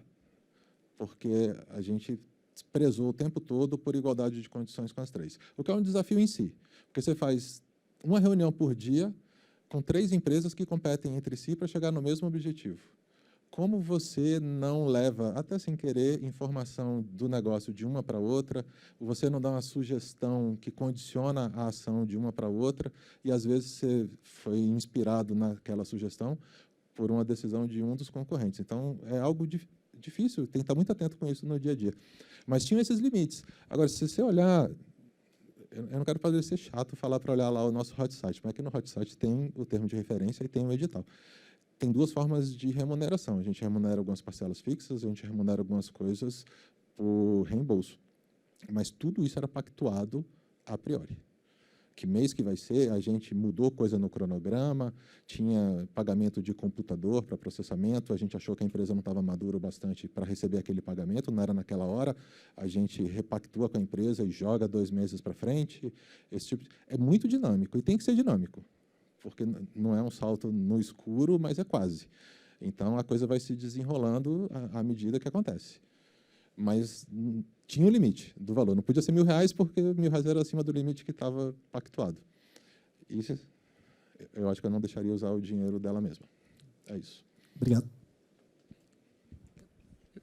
porque a gente prezou o tempo todo por igualdade de condições com as três. O que é um desafio em si, porque você faz uma reunião por dia com 3 empresas que competem entre si para chegar no mesmo objetivo. Como você não leva, até sem querer, informação do negócio de uma para outra, você não dá uma sugestão que condiciona a ação de uma para outra, e às vezes você foi inspirado naquela sugestão por uma decisão de um dos concorrentes. Então, é algo difícil, tem que estar muito atento com isso no dia a dia. Mas tinham esses limites. Agora, se você olhar... Eu não quero parecer chato falar para olhar lá o nosso hot site, mas aqui no hot site tem o termo de referência e tem o edital. Tem 2 formas de remuneração. A gente remunera algumas parcelas fixas, a gente remunera algumas coisas por reembolso. Mas tudo isso era pactuado a priori. Que mês que vai ser, a gente mudou coisa no cronograma, tinha pagamento de computador para processamento, a gente achou que a empresa não estava madura o bastante para receber aquele pagamento, não era naquela hora, a gente repactua com a empresa e joga 2 meses para frente. Esse tipo é muito dinâmico, e tem que ser dinâmico, porque não é um salto no escuro, mas é quase. Então, a coisa vai se desenrolando à medida que acontece. Mas tinha um limite do valor. Não podia ser R$1.000, porque R$1.000 era acima do limite que estava pactuado. Isso, eu acho que eu não deixaria usar o dinheiro dela mesma. É isso. Obrigado.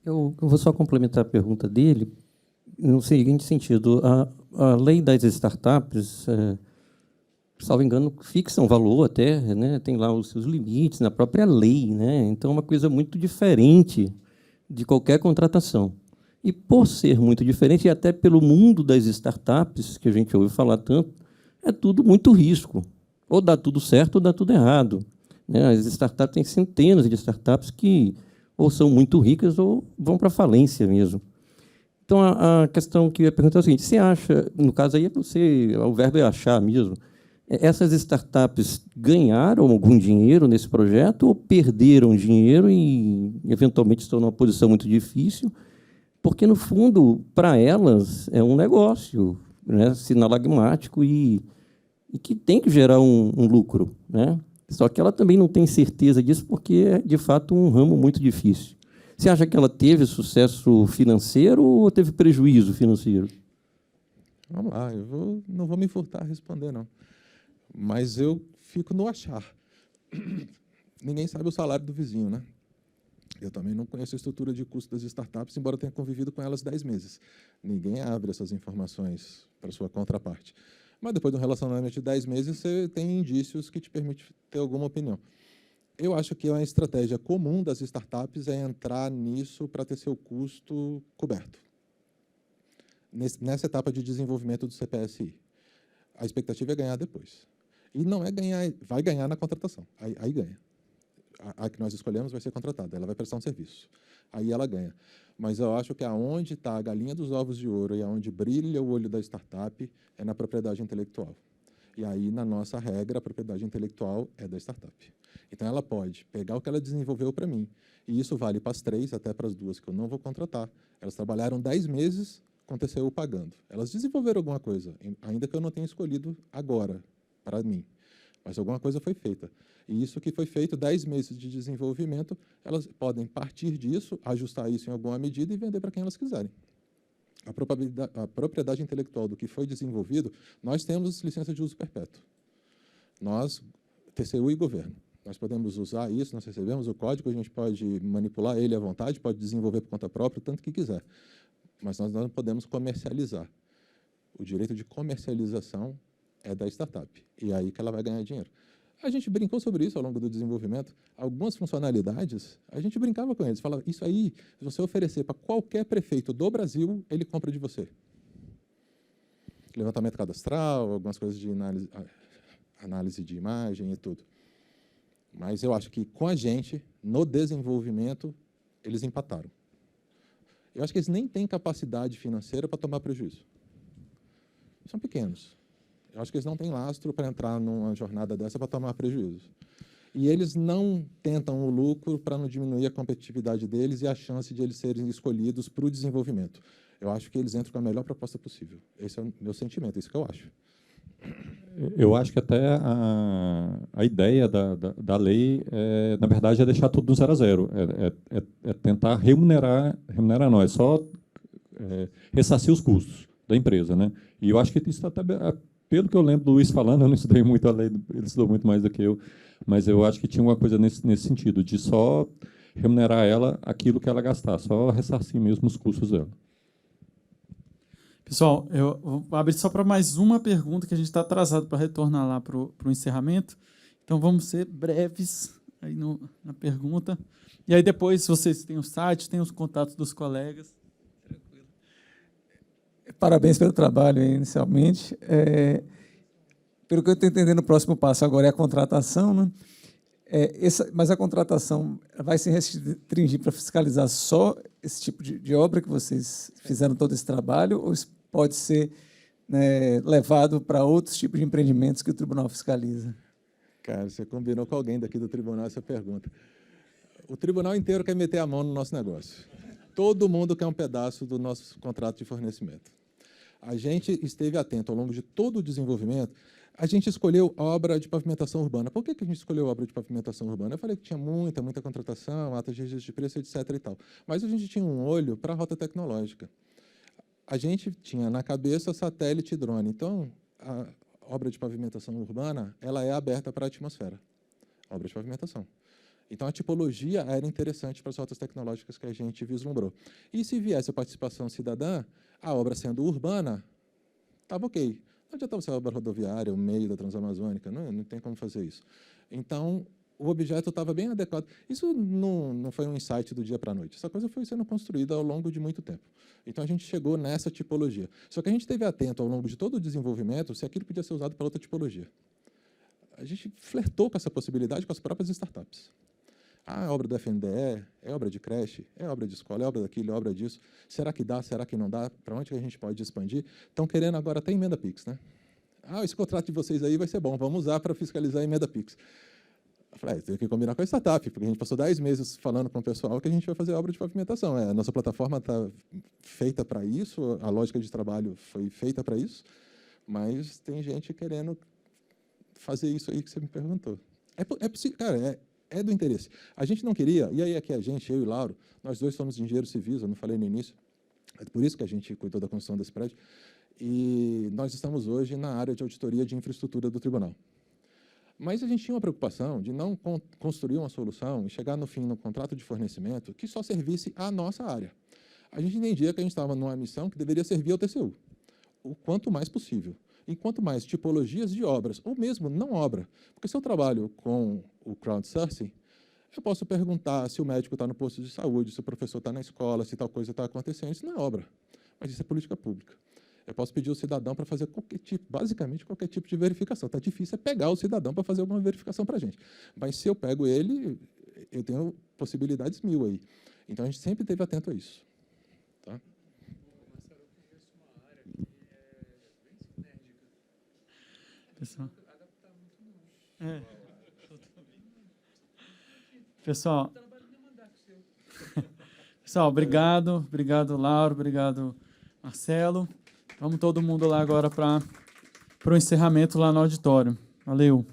Eu vou só complementar a pergunta dele no seguinte sentido. A lei das startups... salvo engano, fixa um valor até, né? Tem lá os seus limites na própria lei, né? Então, é uma coisa muito diferente de qualquer contratação. E, por ser muito diferente, e até pelo mundo das startups, que a gente ouve falar tanto, é tudo muito risco. Ou dá tudo certo ou dá tudo errado, né? As startups, tem centenas de startups que ou são muito ricas ou vão para a falência mesmo. Então, a questão que eu ia perguntar é o seguinte: você acha, no caso aí, o verbo é achar mesmo, essas startups ganharam algum dinheiro nesse projeto ou perderam dinheiro e, eventualmente, estão numa posição muito difícil? Porque, no fundo, para elas, é um negócio, né, sinalagmático e que tem que gerar um lucro, né? Só que ela também não tem certeza disso porque é, de fato, um ramo muito difícil. Você acha que ela teve sucesso financeiro ou teve prejuízo financeiro? Vamos lá, não vou me furtar a responder, não. Mas eu fico no achar. Ninguém sabe o salário do vizinho, né? Eu também não conheço a estrutura de custo das startups, embora tenha convivido com elas 10 meses. Ninguém abre essas informações para sua contraparte. Mas depois de um relacionamento de 10 meses, você tem indícios que te permitem ter alguma opinião. Eu acho que uma estratégia comum das startups é entrar nisso para ter seu custo coberto. Nessa etapa de desenvolvimento do CPSI. A expectativa é ganhar depois. E não é ganhar, vai ganhar na contratação. Aí ganha. A que nós escolhemos vai ser contratada, ela vai prestar um serviço. Aí ela ganha. Mas eu acho que aonde está a galinha dos ovos de ouro e aonde brilha o olho da startup é na propriedade intelectual. E aí, na nossa regra, a propriedade intelectual é da startup. Então, ela pode pegar o que ela desenvolveu para mim, e isso vale para as 3, até para as 2 que eu não vou contratar. Elas trabalharam 10 meses com TCU pagando. Elas desenvolveram alguma coisa, ainda que eu não tenha escolhido agora, para mim. Mas alguma coisa foi feita. E isso que foi feito, 10 meses de desenvolvimento, elas podem partir disso, ajustar isso em alguma medida e vender para quem elas quiserem. A propriedade intelectual do que foi desenvolvido, nós temos licença de uso perpétuo. Nós, TCU e governo, nós podemos usar isso, nós recebemos o código, a gente pode manipular ele à vontade, pode desenvolver por conta própria, o tanto que quiser. Mas nós não podemos comercializar. O direito de comercialização é da startup. E é aí que ela vai ganhar dinheiro. A gente brincou sobre isso ao longo do desenvolvimento. Algumas funcionalidades, a gente brincava com eles. Falava, isso aí, se você oferecer para qualquer prefeito do Brasil, ele compra de você. Levantamento cadastral, algumas coisas de análise de imagem e tudo. Mas eu acho que com a gente, no desenvolvimento, eles empataram. Eu acho que eles nem têm capacidade financeira para tomar prejuízo. São pequenos. Eu acho que eles não têm lastro para entrar numa jornada dessa para tomar prejuízo. E eles não tentam o lucro para não diminuir a competitividade deles e a chance de eles serem escolhidos para o desenvolvimento. Eu acho que eles entram com a melhor proposta possível. Esse é o meu sentimento, é isso que eu acho. Eu acho que até a ideia da lei, na verdade, é deixar tudo do 0 a 0. É tentar remunerar nós, só ressarcir os custos da empresa, né? E eu acho que isso até, pelo que eu lembro do Luiz falando, eu não estudei muito a lei, ele estudou muito mais do que eu, mas eu acho que tinha uma coisa nesse sentido, de só remunerar ela aquilo que ela gastar, só ressarcir mesmo os custos dela. Pessoal, eu vou abrir só para mais uma pergunta, que a gente está atrasado para retornar lá para o encerramento. Então, vamos ser breves aí na pergunta. E aí, depois, se vocês têm o site, têm os contatos dos colegas. Tranquilo. Parabéns pelo trabalho, inicialmente. Pelo que eu estou entendendo, o próximo passo agora é a contratação, né? Mas a contratação vai se restringir para fiscalizar só esse tipo de obra que vocês fizeram todo esse trabalho, ou isso pode ser, né, levado para outros tipos de empreendimentos que o tribunal fiscaliza? Cara, você combinou com alguém daqui do tribunal essa pergunta. O tribunal inteiro quer meter a mão no nosso negócio. Todo mundo quer um pedaço do nosso contrato de fornecimento. A gente esteve atento ao longo de todo o desenvolvimento. A gente escolheu obra de pavimentação urbana. Por que a gente escolheu obra de pavimentação urbana? Eu falei que tinha muita contratação, atas de registro de preço, etc. e tal. Mas a gente tinha um olho para a rota tecnológica. A gente tinha na cabeça satélite e drone. Então, a obra de pavimentação urbana, ela é aberta para a atmosfera. Obra de pavimentação. Então, a tipologia era interessante para as rotas tecnológicas que a gente vislumbrou. E se viesse a participação cidadã, a obra sendo urbana, estava ok. adiantava ser a obra rodoviária, o meio da Transamazônica, não tem como fazer isso. Então, o objeto estava bem adequado. Isso não foi um insight do dia para a noite. Essa coisa foi sendo construída ao longo de muito tempo. Então, a gente chegou nessa tipologia. Só que a gente esteve atento ao longo de todo o desenvolvimento se aquilo podia ser usado para outra tipologia. A gente flertou com essa possibilidade com as próprias startups. Ah, é obra do FNDE, é obra de creche, é obra de escola, é obra daquilo, é obra disso. Será que dá, será que não dá? Para onde que a gente pode expandir? Estão querendo agora até emenda PIX, né? Ah, esse contrato de vocês aí vai ser bom, vamos usar para fiscalizar a emenda PIX. Eu falei, tem que combinar com a startup, porque a gente passou 10 meses falando com o pessoal que a gente vai fazer obra de pavimentação. A nossa plataforma está feita para isso, a lógica de trabalho foi feita para isso, mas tem gente querendo fazer isso aí que você me perguntou. É possível, cara, é do interesse. A gente não queria, e aí aqui a gente, eu e o Lauro, nós dois somos engenheiros civis, eu não falei no início, é por isso que a gente cuidou da construção desse prédio, e nós estamos hoje na área de auditoria de infraestrutura do tribunal. Mas a gente tinha uma preocupação de não construir uma solução e chegar no fim no contrato de fornecimento que só servisse à nossa área. A gente entendia que a gente estava numa missão que deveria servir ao TCU, o quanto mais possível. E quanto mais tipologias de obras, ou mesmo não obra, porque se eu trabalho com o crowdsourcing, eu posso perguntar se o médico está no posto de saúde, se o professor está na escola, se tal coisa está acontecendo. Isso não é obra, mas isso é política pública. Eu posso pedir ao cidadão para fazer qualquer tipo, basicamente qualquer tipo de verificação. Está difícil é pegar o cidadão para fazer alguma verificação para a gente. Mas se eu pego ele, eu tenho possibilidades 1000 aí. Então, a gente sempre esteve atento a isso. Tá? Pessoal, obrigado, Lauro, obrigado, Marcelo. Vamos todo mundo lá agora para o encerramento lá no auditório. Valeu.